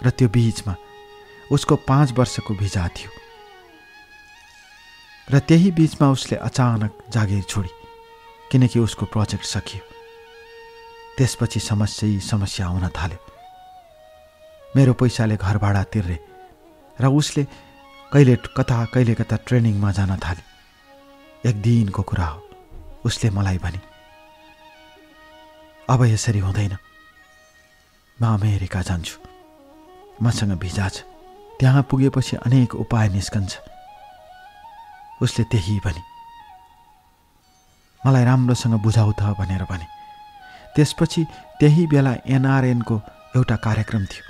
र त्यो बीचमा उसको 5 वर्षको भिजा थियो। र त्यही बीचमा उसले अचानक जागिर छोडी, किनकि उसको प्रोजेक्ट सकियो। त्यसपछि समस्या आउन थाल्यो। मेरो पैसाले घर भाडा तिर्ने र उसले कहिले कता ट्रेनिङमा जान थाल्यो। एक दिनको कुरा हो। उसले मलाई भने, अब यसरी हुँदैन, म अमेरिका जान्छु, मसँग भिजा छ। त्यहाँ पुगेपछि अनेक उपाय निस्कन्छ। उसले त्यही भने, मलाई राम्रोसँग बुझाउ त भनेर भने। त्यसपछि त्यही बेला NRNको एउटा कार्यक्रम थियो।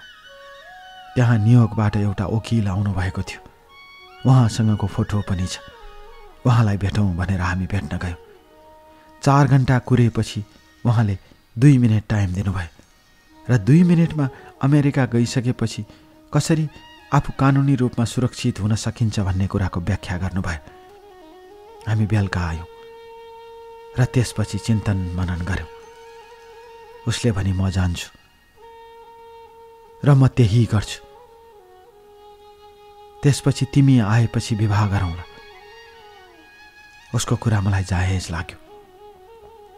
त्यहाँ न्युयोर्कबाट एउटा वकिल आउनुभएको थियो। उहाँसँगको फोटो पनि छ। उहाँलाई भेटौँ भनेर हामी भेट्न गयौँ। 4 घन्टा कुरेपछि उहाँले 2 मिनेट टाइम दिनुभयो र 2 मिनेटमा अमेरिका गइसकेपछि कसरी आफू कानुनी रूपमा सुरक्षित हुन सकिन्छ भन्ने कुराको व्याख्या गर्नुभयो। हामी बेलुका आयौँ र त्यसपछि चिन्तन मनन गऱ्यौँ। उसले भने, म जान्छु र म त्यही गर्छु। त्यसपछि तिमी आएपछि विवाह गरौँला। उसको कुरा मलाई जायज लाग्यो।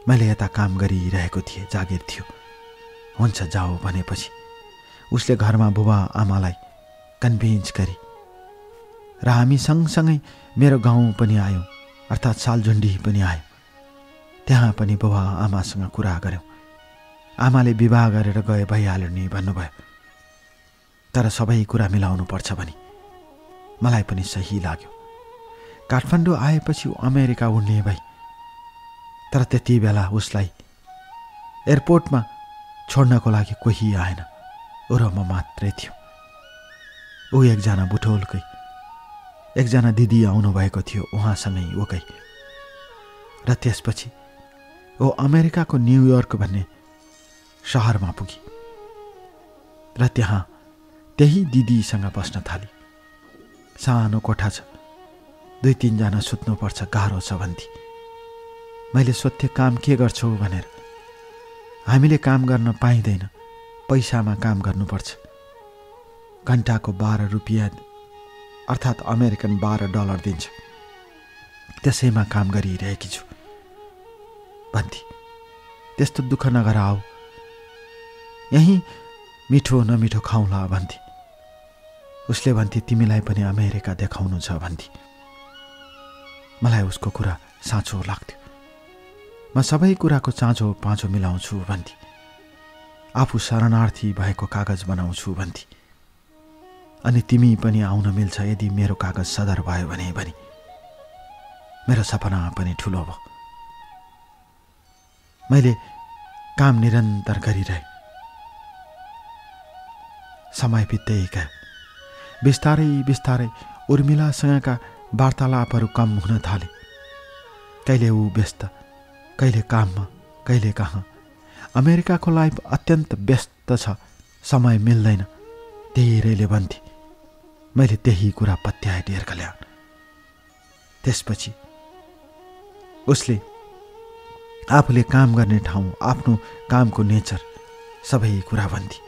मैले यता काम गरिरहेको थिएँ, जागिर थियो। हुन्छ जाऊ भनेपछि उसले घरमा बुबा आमालाई कन्भिन्स गरी र हामी सँगसँगै मेरो गाउँ पनि आयौँ, अर्थात् सालजुन्डी पनि आयो। त्यहाँ पनि बुबा आमासँग कुरा गऱ्यौँ। आमाले विवाह गरेर गए भइहाल्यो नि भन्नुभयो। तर सबै कुरा मिलाउनु पर्छ भने मलाई पनि सही लाग्यो। काठमाडौँ आएपछि अमेरिका उड्ने भई। तर त्यति बेला उसलाई एयरपोर्टमा छोड्नको लागि कोही आएन। ऊ र म मात्रै थियो। ऊ एकजना बुटोलकै एकजना दिदी आउनुभएको थियो, उहाँसँगै उकै। र त्यसपछि ऊ अमेरिकाको न्युयोर्क भन्ने सहरमा पुगी र त्यहाँ त्यही दिदीसँग बस्न थाली। सानो कोठा छ, 2-3 जना सुत्नुपर्छ, गाह्रो छ भन्थे। मैले सोध्थेँ, काम के गर्छौ भनेर। हामीले काम गर्न पाइँदैन, पैसामा काम गर्नुपर्छ। घन्टाको 12 रुपियाँ अर्थात् अमेरिकन $12 दिन्छ। त्यसैमा काम गरिरहेकी छु भन्थे। त्यस्तो दुःख नगर, आऊ यहीँ मिठो नमिठो खाउँला भन्थे। उसले भन्थे, तिमीलाई पनि अमेरिका देखाउनु छ भन्थे। मलाई उसको कुरा साँचो लाग्थ्यो। म सबै कुराको चाँचो पाँचो मिलाउँछु भन्थे। आफू शरणार्थी भएको कागज बनाउँछु भन्थे। अनि तिमी पनि आउन मिल्छ यदि मेरो कागज सदर भयो भने भनी। मेरो सपना पनि ठुलो भयो। मैले काम निरन्तर गरिरहेँ। समय बित्दै गयो। बिस्तारै बिस्तारै उर्मिलासँगका वार्तालापहरू कम हुन थाले। कहिले ऊ व्यस्त, कहिले काममा, कहिले कहाँ। अमेरिकाको लाइफ अत्यन्त व्यस्त छ, समय मिल्दैन धेरैले भन्थे। मैले त्यही कुरा पत्याए टेर ल्याउन। त्यसपछि उसले आफूले काम गर्ने ठाउँ, आफ्नो कामको नेचर सबै कुरा भन्थे।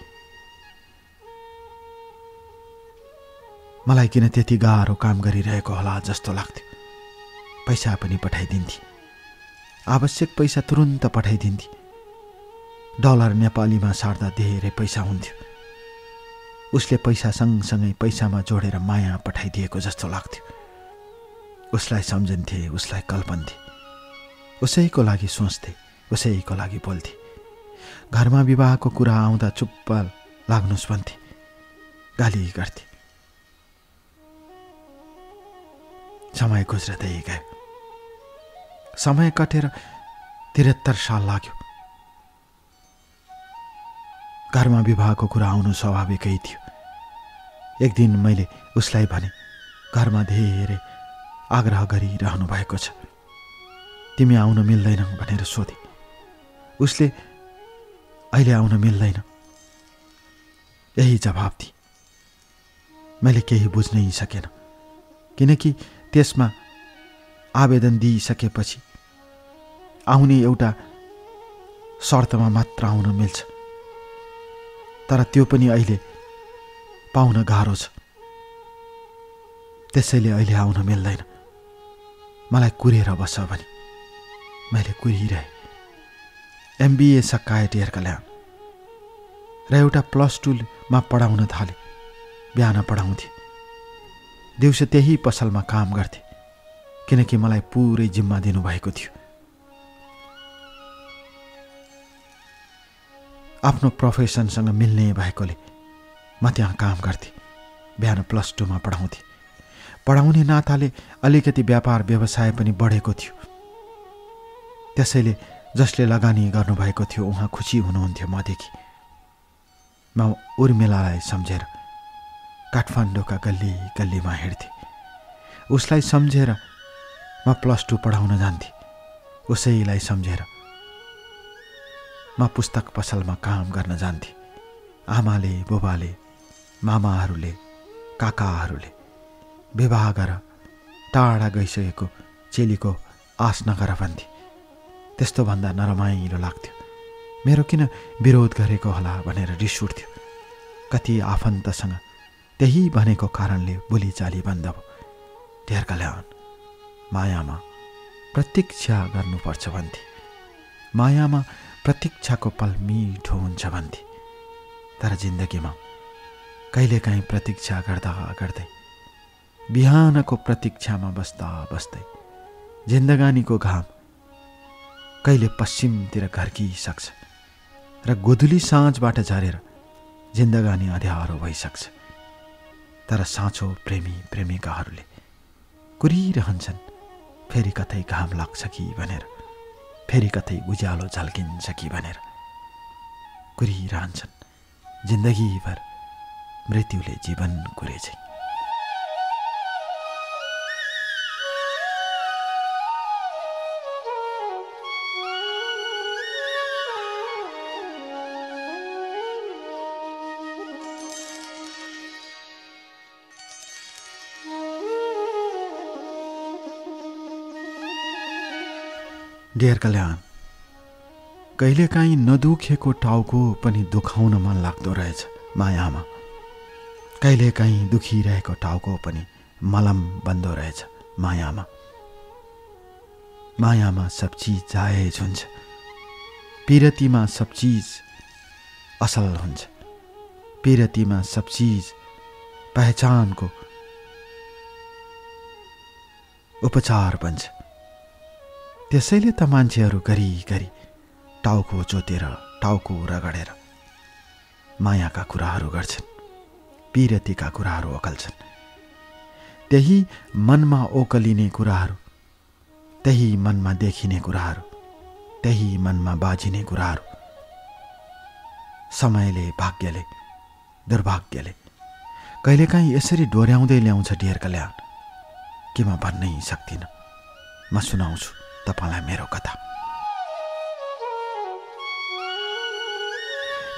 मलाई किन त्यति गाह्रो काम गरिरहेको होला जस्तो लाग्थ्यो। पैसा पनि पठाइदिन्थे, आवश्यक पैसा तुरुन्त पठाइदिन्थे। $, नेपालीमा सार्दा धेरै पैसा हुन्थ्यो। उसले पैसा सँगसँगै पैसामा जोडेर माया पठाइदिएको जस्तो लाग्थ्यो। उसलाई सम्झन्थे, उसलाई कल्पन्थे, उसैको लागि सोच्थे, उसैको लागि बोल्थे। घरमा विवाहको कुरा आउँदा चुप्प लाग्नुस् भन्थे, गाली गर्थे। समय गुज्रदै गयो। समय कटेर 73 साल लाग्यो। घरमा विवाहको कुरा आउनु स्वाभाविकै थियो। एक दिन मैले उसलाई भने, घरमा धेरै आग्रह गरिरहनु भएको छ, तिमी आउन मिल्दैन भनेर सोधे। उसले अहिले आउन मिल्दैन यही जवाब दिए। मैले केही बुझ्नै सकेन, किनकि त्यसमा आवेदन दिइसकेपछि आउने एउटा शर्तमा मात्र आउन मिल्छ, तर त्यो पनि अहिले पाउन गाह्रो छ। त्यसैले अहिले आउन मिल्दैन, मलाई कुरेर बस भने। मैले कुरिरहेँ। MBA सकाए टेर ल्याउँ र एउटा +2 मा पढाउन थाले। बिहान पढाउँथे, दिउँसो त्यही पसलमा काम गर्थे। किनकि मलाई पुरै जिम्मा दिनुभएको थियो। आफ्नो प्रोफेसनसँग मिल्ने भएकोले म त्यहाँ काम गर्थेँ। बिहान +2 मा पढाउँथेँ। पढाउने नाताले अलिकति व्यापार व्यवसाय पनि बढेको थियो। त्यसैले जसले लगानी गर्नुभएको थियो उहाँ खुसी हुनुहुन्थ्यो मदेखि। म उर्मिलालाई सम्झेर काठमाडौँका गल्ली गल्लीमा हिँड्थेँ। उसलाई सम्झेर म +2 पढाउन जान्थेँ। उसैलाई सम्झेर म पुस्तक पसलमा काम गर्न जान्थेँ। आमाले, बुबाले, मामाहरूले, काकाहरूले विवाह गर, टाढा गइसकेको चेलीको आश नगर भन्थे। त्यस्तो भन्दा नरमाइलो लाग्थ्यो। मेरो किन विरोध गरेको होला भनेर रिस उठ्थ्यो। कति आफन्तसँग त्यही भनेको कारणले बोलीचाली बन्द भयो। ढेर कल्याण, मायामा प्रतीक्षा गर्नुपर्छ भन्थे। मायामा प्रतीक्षाको पल मिठो हुन्छ भन्थे। तर जिन्दगीमा कहिलेकाहीँ प्रतीक्षा गर्दा गर्दै, बिहानको प्रतीक्षामा बस्दा बस्दै जिन्दगानीको घाम कहिले पश्चिमतिर घर्किसक्छ र गोधुली साँझबाट झरेर जिन्दगानी अँध्यारो भइसक्छ। तर साँचो प्रेमी प्रेमिकाहरूले कुरिरहन्छन्, फेरि कतै घाम लाग्छ कि भनेर, फेरि कतै उज्यालो झल्किन्छ कि भनेर कुरिरहन्छन्। जिन्दगीभर मृत्युले जीवन कुरे चाहिँ। डेर कल्याण, कहिलेकाहीँ नदुखेको टाउको पनि दुखाउन मन लाग्दो रहेछ मायामा। कहिलेकाहीँ दुखिरहेको टाउको पनि मलम बन्दो रहेछ मायामा। मायामा सब चिज जायज हुन्छ। पिरतीमा सब चिज असल हुन्छ। पिरतीमा सब चिज पहिचानको उपचार बन्छ। त्यसैले त मान्छेहरू घरिघरि टाउको जोतेर, टाउको रगडेर मायाका कुराहरू गर्छन्, पिरतीका कुराहरू ओकल्छन्। त्यही मनमा ओकलिने कुराहरू, त्यही मनमा देखिने कुराहरू, त्यही मनमा बाजिने कुराहरू समयले, भाग्यले, दुर्भाग्यले कहिलेकाहीँ यसरी डोर्याउँदै ल्याउँछ ढेर कल्याण कि म भन्नै सक्दिनँ। म सुनाउँछु तपाईलाई मेरो कथा।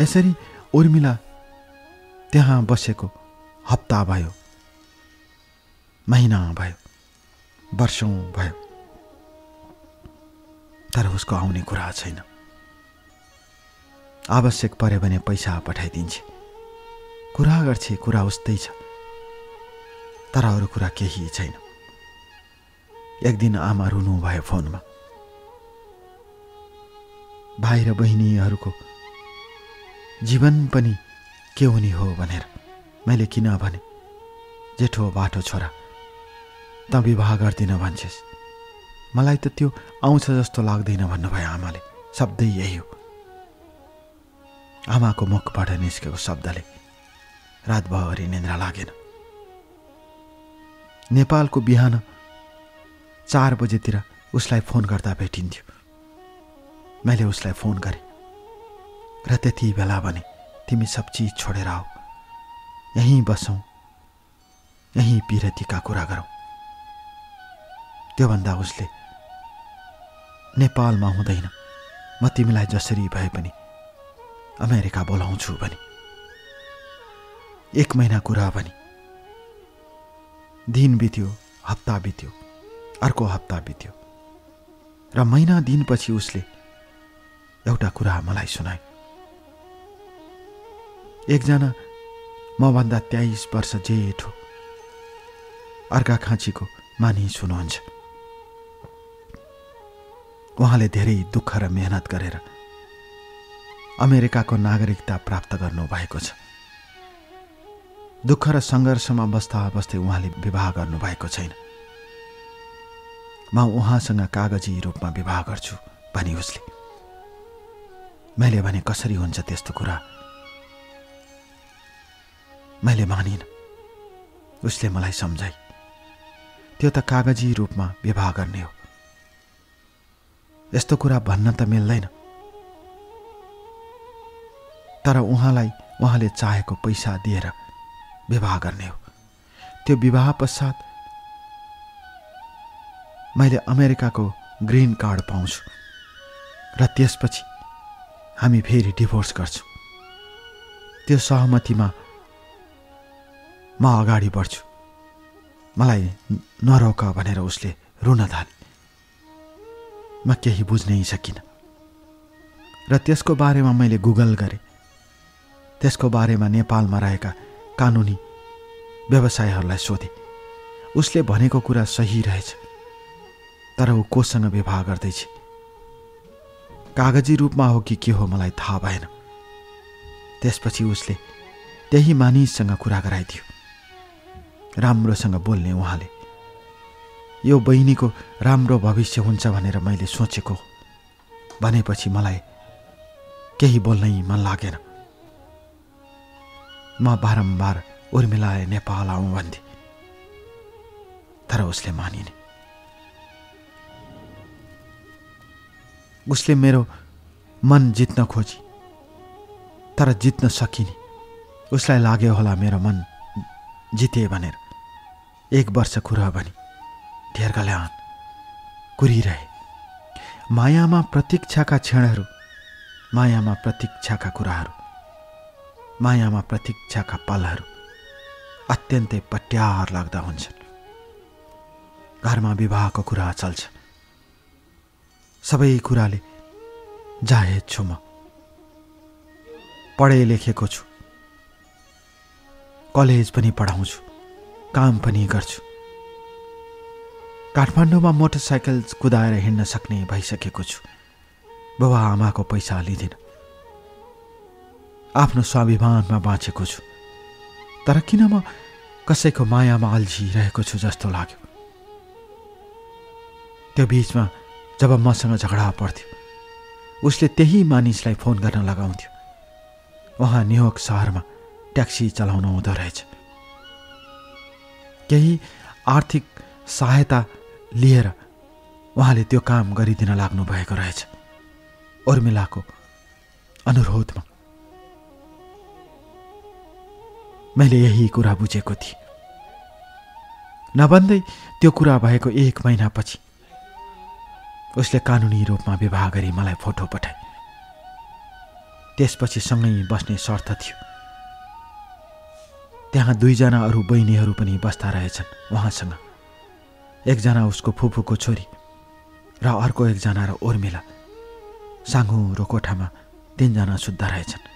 यसरी उर्मिला त्यहाँ बसेको हप्ता भयो, महिना भयो, वर्षौं भयो, तर उसको आउने कुरा छैन। आवश्यक परे भने पैसा पठाइदिन्छे, कुरा गर्छे, कुरा उस्तै छ, तर अरू कुरा केही छैन। एक दिन आमा रुनु भयो फोनमा। भाइ र बहिनीहरूको जीवन पनि के हुने हो भनेर। मैले किन भने, जेठो बाटो छोरा त विवाह गर्दिन भन्छेस्। मलाई त त्यो आउँछ जस्तो लाग्दैन भन्नुभयो आमाले। शब्दै यही हो। आमाको मुखबाट निस्केको शब्दले रातभरि निन्द्रा लागेन। नेपालको बिहान 4 बजेतिर उसलाई फोन गर्दा भेटिन्थ्यो। मैले उसलाई फोन गरेँ र त्यति बेला भने, तिमी सब चिज छोडेर आऊ, यहीँ बसौँ, यहीँ पिरतीका कुरा गरौँ। त्योभन्दा उसले, नेपालमा हुँदैन, म तिमीलाई जसरी भए पनि अमेरिका बोलाउँछु भने। 1 महिना कुरा पनि। दिन बित्यो, हप्ता बित्यो, अर्को हप्ता बित्यो र महिना दिनपछि उसले एउटा कुरा मलाई सुनायो। एकजना मभन्दा 23 वर्ष जेठो अर्घाखाँचीको मानिस हुनुहुन्छ। उहाँले धेरै दुःख र मेहनत गरेर अमेरिकाको नागरिकता प्राप्त गर्नुभएको छ। दुःख र सङ्घर्षमा बस्दा बस्दै उहाँले विवाह गर्नुभएको छैन। म उहाँसँग कागजी रूपमा विवाह गर्छु भनी उसले। मैले भने कसरी हुन्छ त्यस्तो कुरा? मैले मानिन। उसले मलाई सम्झाई, त्यो त कागजी रूपमा विवाह गर्ने हो, यस्तो कुरा भन्न त मिल्दैन। तर उहाँले चाहेको पैसा दिएर विवाह गर्ने हो। त्यो विवाह पश्चात मैले अमेरिकाको ग्रीन कार्ड पाउँछु र त्यसपछि हामी फेरि डिभोर्स गर्छौँ। त्यो सहमतिमा म अगाडि बढ्छु। मलाई नरोक भनेर उसले रुन थाले। म केही बुझ्नै सकिनँ र त्यसको बारेमा मैले गुगल गरेँ। त्यसको बारेमा नेपालमा रहेका कानुनी व्यवसायहरूलाई सोधेँ। उसले भनेको कुरा सही रहेछ, तर ऊ कोसँग विवाह गर्दैछ, कागजी रूपमा हो कि के हो मलाई थाहा भएन। त्यसपछि उसले त्यही मानिससँग कुरा गराइदियो, राम्रोसँग बोल्ने उहाँले। यो बहिनीको राम्रो भविष्य हुन्छ भनेर मैले सोचेको भनेपछि मलाई केही बोल्नै मन लागेन। म बारम्बार उर्मिलालाई नेपाल आउँ भन्थे, तर उसले मानिने। उसले मेरो मन जित्न खोजी, तर जित्न सकिने। उसलाई लाग्यो होला मेरो मन जिते भनेर। 1 वर्ष कुरा भनी ढेर कल्याण कुरिरहे। मायामा प्रतीक्षाका क्षणहरू, मायामा प्रतीक्षाका कुराहरू, मायामा प्रतीक्षाका पलहरू अत्यन्तै पट्यार लाग्दा हुन्छन्। घरमा विवाहको कुरा चल्छ। सबै कुराले जाहेज छु म। पढे लेखेको छु, कलेज पनि पढाउँछु, काम पनि गर्छु। काठमाडौँमा मोटरसाइकल कुदाएर हिँड्न सक्ने भइसकेको छु। बुबा आमाको पैसा लिँदिन। आफ्नो स्वाभिमानमा बाँचेको छु। तर किन म कसैको मायामा अल्झिरहेको छु जस्तो लाग्यो। त्यो बीचमा जब मसँग झगडा पर्थ्यो, उसले त्यही मानिसलाई फोन गर्न लगाउँथ्यो। उहाँ न्युयोर्क सहरमा ट्याक्सी चलाउनु हुँदो रहेछ। केही आर्थिक सहायता लिएर उहाँले त्यो काम गरिदिन लाग्नु भएको रहेछ उर्मिलाको अनुरोधमा। मैले यही कुरा बुझेको थिएँ। नभन्दै त्यो कुरा भएको 1 महिनापछि उसले कानुनी रूपमा विवाह गरी मलाई फोटो पठाए। त्यसपछि सँगै बस्ने शर्त थियो। त्यहाँ 2 जना अरू बहिनीहरू पनि बस्दा रहेछन् उहाँसँग। 1 जना उसको फुपूको छोरी र अर्को 1 जना र उर्मिला। साँघुरो कोठामा 3 जना सुत्दा रहेछन्।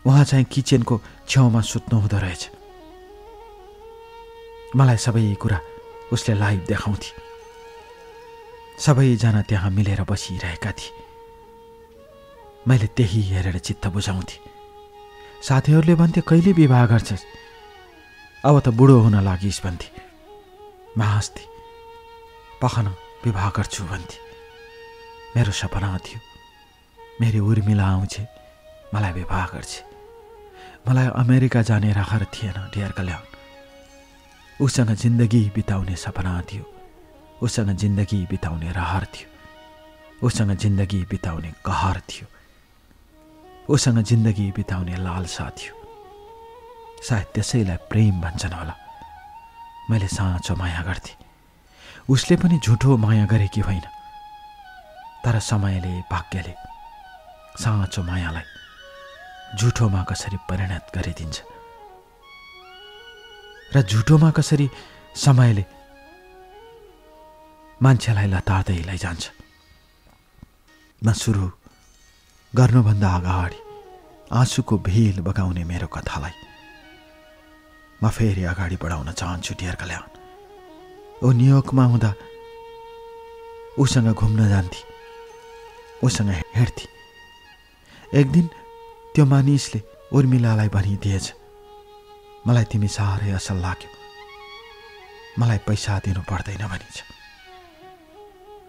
उहाँ चाहिँ किचनको छेउमा सुत्नु हुँदो रहेछ। मलाई सबै कुरा उसले लाइभ देखाउँथे। सबैजना त्यहाँ मिलेर बसिरहेका थिए। मैले त्यही हेरेर चित्त बुझाउँथे। साथीहरूले भन्थे, कहिले विवाह गर्छस्? अब त बुढो हुन लागिस् भन्थे। म हाँस्थे, पखन विवाह गर्छु भन्थे। मेरो सपना थियो, मेरी उर्मिला आउँछ, मलाई विवाह गर्छ। मलाई अमेरिका जाने रहर थिएन डियर कल्याण। उसँग जिन्दगी बिताउने सपना थियो, उसँग जिन्दगी बिताउने रहर थियो, उसँग जिन्दगी बिताउने कहर थियो, उसँग जिन्दगी बिताउने लालसा थियो। सायद त्यसैलाई प्रेम भन्छन् होला। मैले साँचो माया गर्थेँ। उसले पनि झुठो माया गरेकी होइन। तर समयले, भाग्यले साँचो मायालाई झुठोमा कसरी परिणत गरिदिन्छ र झुठोमा कसरी समयले मान्छेलाई लतार्दै लैजान्छ। म सुरु गर्नुभन्दा अगाडि आँसुको भेल बगाउने मेरो कथालाई म फेरि अगाडि बढाउन चाहन्छु डियर कल्याण। ऊ न्युयोर्कमा हुँदा उसँग घुम्न जान्थे, उसँग हेर्थे। एक दिन त्यो मानिसले उर्मिलालाई भनिदिएछ, मलाई तिमी साह्रै असल लाग्यो, मलाई पैसा दिनु पर्दैन भनिन्छ।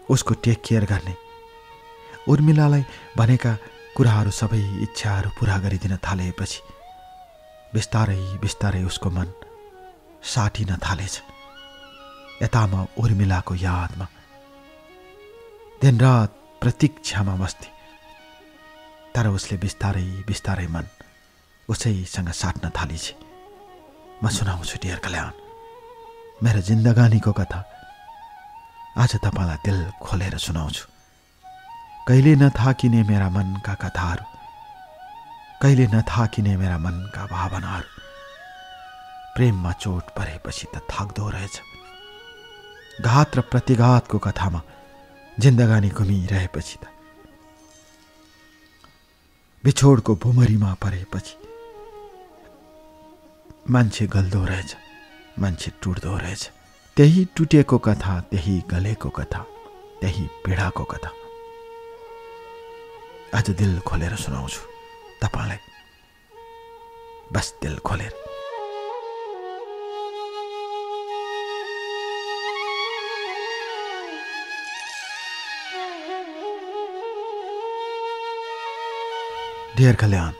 उसको टेक केयर गर्ने, उर्मिलालाई भनेका कुराहरू सबै इच्छाहरू पुरा गरिदिन थालेपछि बिस्तारै बिस्तारै उसको मन साटिन थालेछ। यता म उर्मिलाको यादमा दिनरात प्रतीक्षामा बस्थे, तर उसले बिस्तारै बिस्तारै मन उसैसँग साट्न थालेछ। म सुनाउँछु डियर कल्याण मेरो जिन्दगानीको कथा। आज तपाईँलाई दिल खोलेर सुनाउँछु। कहिले नथाकिने मेरा मनका कथाहरू, कहिले नथाकिने मेरा मनका भावनाहरू। प्रेममा चोट परेपछि त थाक्दो रहेछ। घात र प्रतिघातको कथामा जिन्दगानी घुमिरहेपछि त, बिछोडको भुमरीमा परेपछि मान्छे गल्दो रहेछ, मान्छे टुट्दो रहेछ। त्यही टुटेको कथा, त्यही गलेको कथा, त्यही पीडाको कथा आज दिल खोलेर सुनाउँछु तपाईँलाई, बस दिल खोलेर। डियर कल्याण,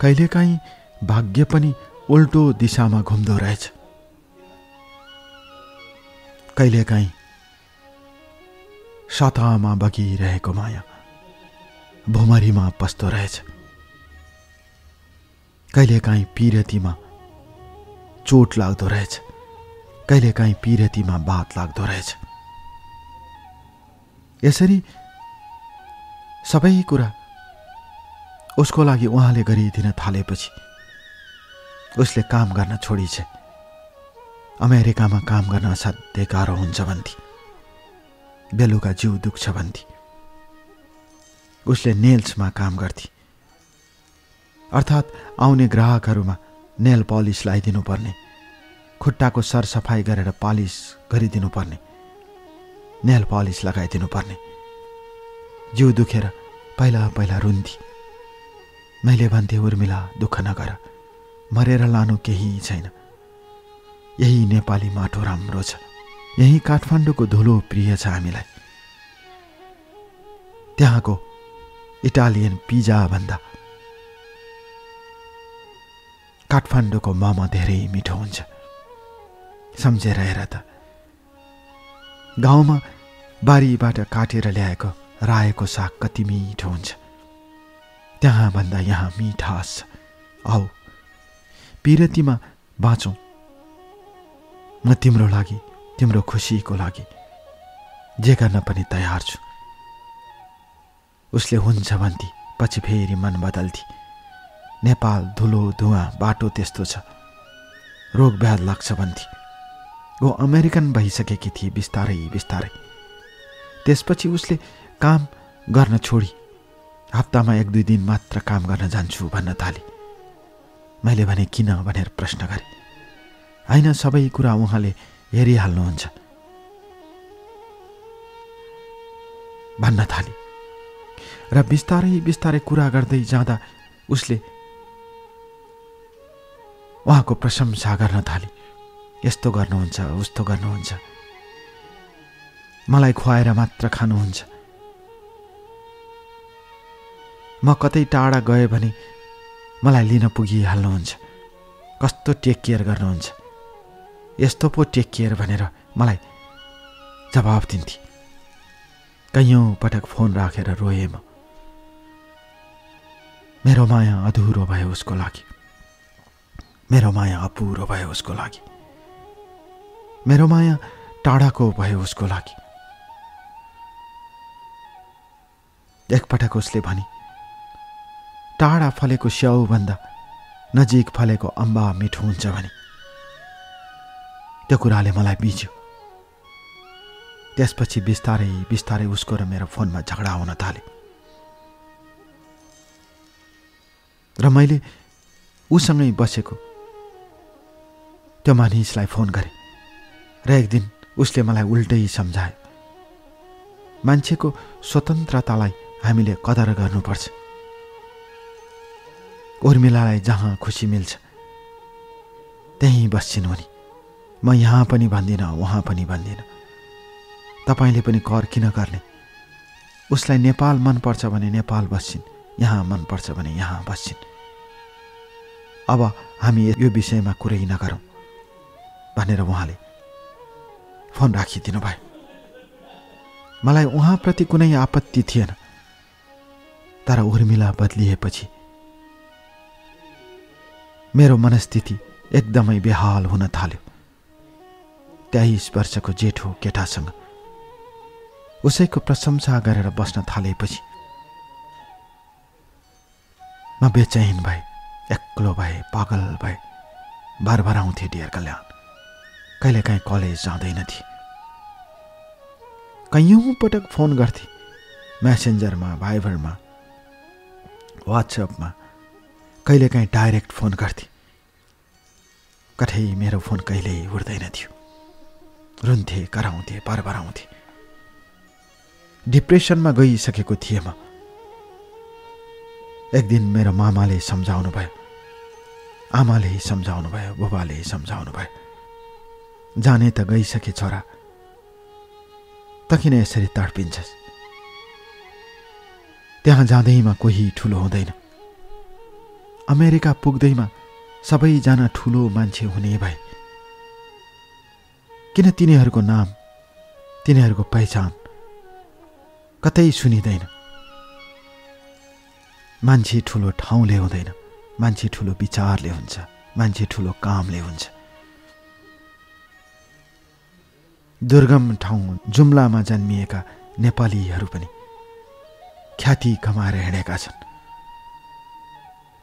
कहिलेकाहीँ भाग्य पनि उल्टो दिशामा घुम्दो रहेछ। कहिलेकाहीँ सतामा बगिरहेको माया भुमरीमा पस्दो रहेछ। कहिलेकाहीँ पिरतीमा चोट लाग्दो रहेछ, कहिलेकाहीँ पिरतीमा बात लाग्दो रहेछ। यसरी सबै कुरा उसको लागि उहाँले गरिदिन थालेपछि उसले काम गर्न छोडिछ। अमेरिकामा काम गर्न असाध्यै गाह्रो हुन्छ भन्थे, बेलुका जिउ दुख्छ भन्थे। उसले नेल्समा काम गर्थे, अर्थात् आउने ग्राहकहरूमा नेल पलिस लगाइदिनु पर्ने, खुट्टाको सरसफाई गरेर पालिस गरिदिनु पर्ने, नेल पलिस लगाइदिनु पर्ने। जिउ दुखेर पहिला पहिला रुन्थी। मैले भन्थे, उर्मिला दुःख नगर, मरेर लानु केही छैन। यही नेपाली माटो राम्रो छ, यही काठमाडौँको धुलो प्रिय छ हामीलाई। त्यहाँको इटालियन पिज्जा भन्दा काठमाडौँको मोमो धेरै मिठो हुन्छ। सम्झेर हेर त, गाउँमा बारीबाट काटेर ल्याएको रायोको साग कति मिठो हुन्छ। त्यहाँ भन्दा यहाँ मिठास छ। आऊ पिरतीमा बाँचौँ। म तिम्रो लागि, तिम्रो खुसीको लागि जे गर्न पनि तयार छु। उसले हुन्छ भन्थे, पछि फेरि मन बदल्थे। नेपाल धुलो धुवाँ बाटो त्यस्तो छ, रोग व्याध लाग्छ भन्थे। वो अमेरिकन भइसकेकी थिए बिस्तारै बिस्तारै। त्यसपछि उसले काम गर्न छोडी हप्तामा 1-2 दिन मात्र काम गर्न जान्छु भन्न थाले। मैले भने किन भनेर प्रश्न गरेँ। हैन, सबै कुरा उहाँले हेरिहाल्नुहुन्छ भन्न थाले। र बिस्तारै बिस्तारै कुरा गर्दै जाँदा उसले उहाँको प्रशंसा गर्न थाले। यस्तो गर्नुहुन्छ, उस्तो गर्नुहुन्छ, मलाई खुवाएर मात्र खानुहुन्छ, म कतै टाढा गए भने मलाई लिन पुगिहाल्नुहुन्छ, कस्तो टेक केयर गर्नुहुन्छ, यस्तो पो टेक केयर भनेर मलाई जवाफ दिन्थे। कैयौँ पटक फोन राखेर रोएँ म। मेरो माया अधुरो भयो उसको लागि, मेरो माया अपुरो भयो उसको लागि, मेरो माया टाढाको भयो उसको लागि। एकपटक उसले भने, टाढा फलेको स्याउ भन्दा नजिक फलेको अम्बा मिठो हुन्छ भने। त्यो कुराले मलाई बिज्यो। त्यसपछि बिस्तारै बिस्तारै उसको र मेरो फोनमा झगडा हुन थाले। र मैले उसँगै बसेको त्यो मानिसलाई फोन गरेँ र एक दिन उसले मलाई उल्टै सम्झायो। मान्छेको स्वतन्त्रतालाई हामीले कदर गर्नुपर्छ। उर्मिलालाई जहाँ खुसी मिल्छ त्यहीँ बस्छिन् उनी, म यहाँ पनि भन्दिनँ, उहाँ पनि भन्दिनँ। तपाईँले पनि कर किन गर्ने? उसलाई नेपाल मनपर्छ भने नेपाल बस्छिन्, यहाँ मनपर्छ भने यहाँ बस्छिन्। अब हामी यो विषयमा कुरै नगरौँ भनेर उहाँले फोन राखिदिनु भयो। मलाई उहाँप्रति कुनै आपत्ति थिएन, तर उर्मिला बदलिएपछि मेरो मनस्थिति एकदमै बेहाल हुन थाल्यो। 23 वर्षको जेठो केटासँग उसैको प्रशंसा गरेर बस्न थालेपछि म बेचैन भए, एक्लो भए, पागल भए। बार आउँथे डियर कल्याण। कहिलेकाहीँ कलेज जाँदैन थिए, कैयौँ पटक फोन गर्थे, मेसेन्जरमा, भाइबरमा, वाट्सएपमा। कहिलेकाहीँ डाइरेक्ट फोन गर्थे। कठै मेरो फोन कहिल्यै उठ्दैन थियो। रुन्थे, कराउँथे, बार आउँथे। डिप्रेसनमा गइसकेको थिएँ म। एक दिन मेरो मामाले सम्झाउनु भयो, आमाले सम्झाउनु भयो, बुबाले सम्झाउनु भयो, जाने त गइसके छोरा, त किन यसरी तडपिन्छस्? त्यहाँ जाँदैमा कोही ठुलो हुँदैन। अमेरिका पुग्दैमा सबैजना ठुलो मान्छे हुने भए। किन तिनीहरूको नाम, तिनीहरूको पहिचान कतै सुनिँदैन? मान्छे ठुलो ठाउँले हुँदैन, मान्छे ठुलो विचारले हुन्छ, मान्छे ठुलो कामले हुन्छ। दुर्गम ठाउँ जुम्लामा जन्मिएका नेपालीहरू पनि ख्याति कमाएर हिँडेका छन्।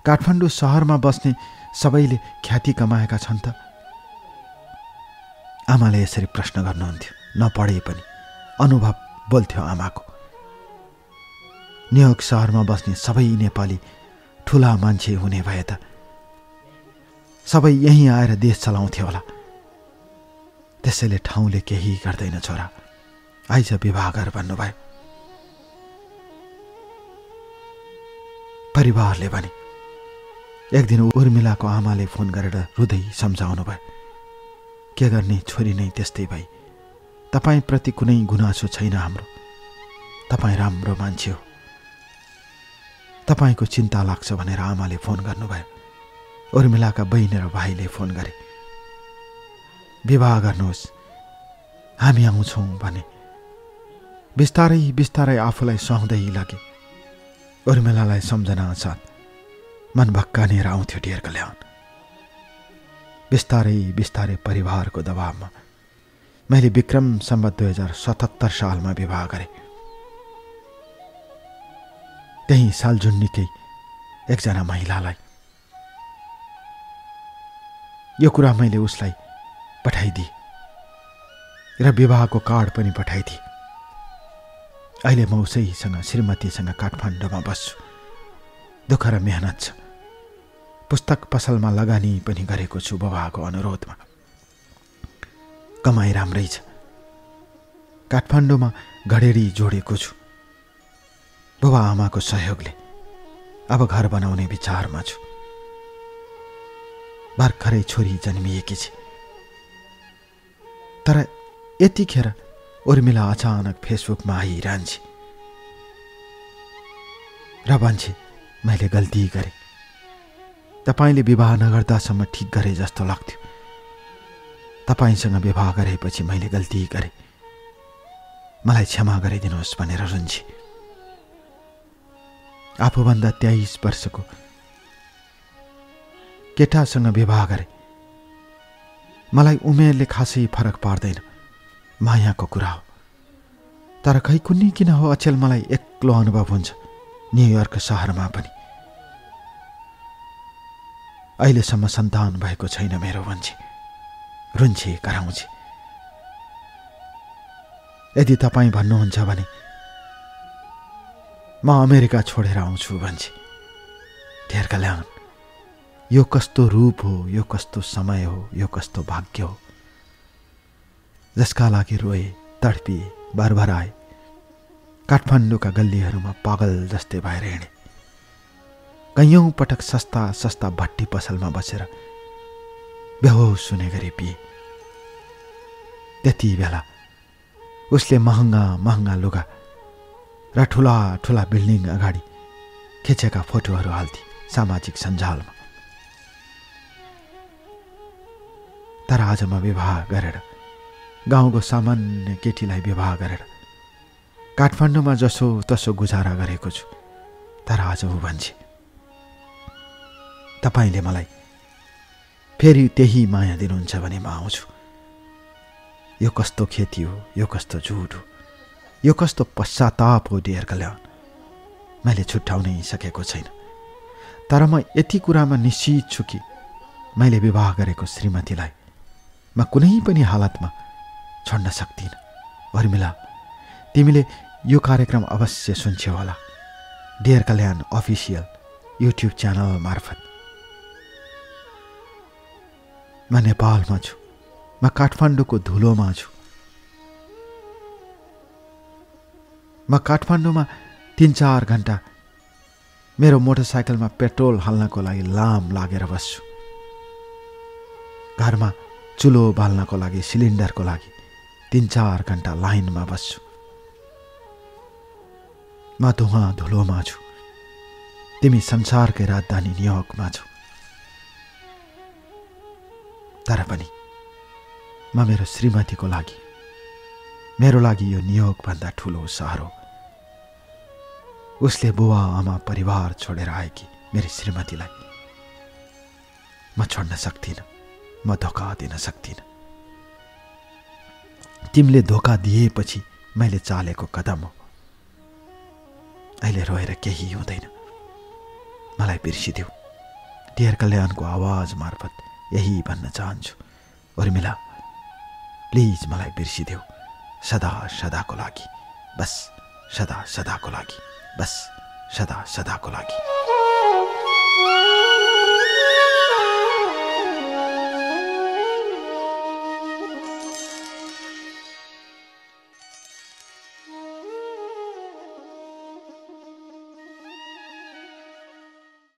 काठमाडौँ सहरमा बस्ने सबैले ख्याति कमाएका छन् त? आमाले यसरी प्रश्न गर्नुहुन्थ्यो, नपढे पनि अनुभव बोल्थ्यो आमाको। न्युयोर्क सहरमा बस्ने सबै नेपाली ठुला मान्छे हुने भए त सबै यहीँ आएर देश चलाउँथ्यो होला। त्यसैले ठाउँले केही गर्दैन छोरा, आइज विवाह गर भन्नुभयो। परिवारले भने। एक दिन उर्मिलाको आमाले फोन गरेर रुँदै सम्झाउनु भयो, के गर्ने, छोरी नै त्यस्तै भई। तपाईप्रति कुनै गुनासो छैन हाम्रो, तपाईँ राम्रो मान्छे हो, तपाईँको चिन्ता लाग्छ भनेर आमाले फोन गर्नुभयो। उर्मिलाका बहिनी र भाइले फोन गरे, विवाह गर्नुहोस्, हामी आउँछौँ भने। बिस्तारै बिस्तारै आफूलाई सुहाउँदै लगे। उर्मिलालाई सम्झना साथ मन भक्कानेर आउँथ्यो डियर कल्याण। बिस्तारै बिस्तारै परिवारको दबावमा मैले विक्रम सम्वत 2077 सालमा विवाह गरेँ। त्यही साल जुन्निकै एकजना महिलालाई यो कुरा मैले उसलाई पठाइदिए र विवाहको कार्ड पनि पठाइदिए। अहिले म उसैसँग, श्रीमतीसँग काठमाडौँमा बस्छु। दुःख र मेहनत छ। पुस्तक पसलमा लगानी पनि गरेको छु बुबाको अनुरोधमा। कमाइ राम्रै छ। काठमाडौँमा घडेरी जोडेको छु। बुबा आमाको सहयोगले अब घर बनाउने विचारमा छु। भर्खरै छोरी जन्मिएकी छ। तर यतिखेर उर्मिला अचानक फेसबुकमा आइरहन्छे र भन्छे, मैले गल्ती गरेँ। तपाईँले विवाह नगर्दासम्म ठिक गरे जस्तो लाग्थ्यो। तपाईँसँग विवाह गरेपछि मैले गल्ती गरेँ, मलाई क्षमा गरिदिनुहोस् भनेर रुन्छे। आफूभन्दा 23 वर्षको केटासँग विवाह गरे। मलाई उमेरले खासै फरक पार्दैन, मायाको कुरा हो। तर खै कुन्नी किन हो अचेल मलाई एक्लो अनुभव हुन्छ न्युयोर्क सहरमा पनि। अहिलेसम्म सन्तान भएको छैन मेरो भन्छे, रुन्छे, कराउँछे। यदि तपाईँ भन्नुहुन्छ भने म अमेरिका छोडेर आउँछु भन्छे। ढेर कल्याण, यो कस्तो रूप हो, यो कस्तो समय हो, यो कस्तो भाग्य हो, जसका लागि रोए, तडपिए, बरबराए, काठमाडौँका गल्लीहरूमा पागल जस्तै भएर हिँडे। कैयौँ पटक सस्ता सस्ता भट्टी पसलमा बसेर बेहोस हुने गरी पिए। त्यति बेला उसले महँगा महँगा लुगा र ठुला ठुला बिल्डिङ अगाडि खिचेका फोटोहरू हाल्थे सामाजिक सञ्जालमा। तर आज म विवाह गरेर, गाउँको सामान्य केटीलाई विवाह गरेर काठमाडौँमा जसो तसो गुजारा गरेको छु। तर आज ऊ भन्छे, तपाईँले मलाई फेरि त्यही माया दिनुहुन्छ भने म आउँछु। यो कस्तो खेती हो, यो कस्तो झुट हो, यो कस्तो पश्चाताप हो डियर कल्याण। मैले छुट्याउनै सकेको छैन। तर म यति कुरामा निश्चित छु कि मैले विवाह गरेको श्रीमतीलाई म कुनै पनि हालतमा छोड्न सक्दिनँ। उर्मिला, तिमीले यो कार्यक्रम अवश्य सुन्छौ होला डियर कल्याण अफिसियल युट्युब च्यानल मार्फत। म नेपालमा छु, म काठमाडौँको धुलोमा छु। म काठमाडौँमा 3-4 घण्टा मेरो मोटरसाइकलमा पेट्रोल हाल्नको लागि लाम लागेर बस्छु। घरमा चुलो बाल्नको लागि, सिलिन्डरको लागि 3-4 घण्टा लाइनमा बस्छु। म धुवा धुलोमा छु, तिमी संसारकै राजधानी न्युयोर्कमा छौ। तर पनि म मेरो श्रीमतीको लागि, मेरो लागि यो न्युयोर्कभन्दा ठुलो सहर हो। उसले बुवा आमा परिवार छोडेर आएकी मेरी श्रीमतीलाई म छोड्न सक्दिनँ, म धोका दिन सक्दिनँ। तिमीले धोका दिएपछि मैले चालेको कदम हो। अहिले रोएर केही हुँदैन, मलाई बिर्सिदेऊ। डियर कल्याणको आवाज मार्फत यही भन्न चाहन्छु, उर्मिला प्लिज मलाई बिर्सिदेऊ, सदा सदाको लागि, बस सदा सदाको लागि, बस सदा सदाको लागि।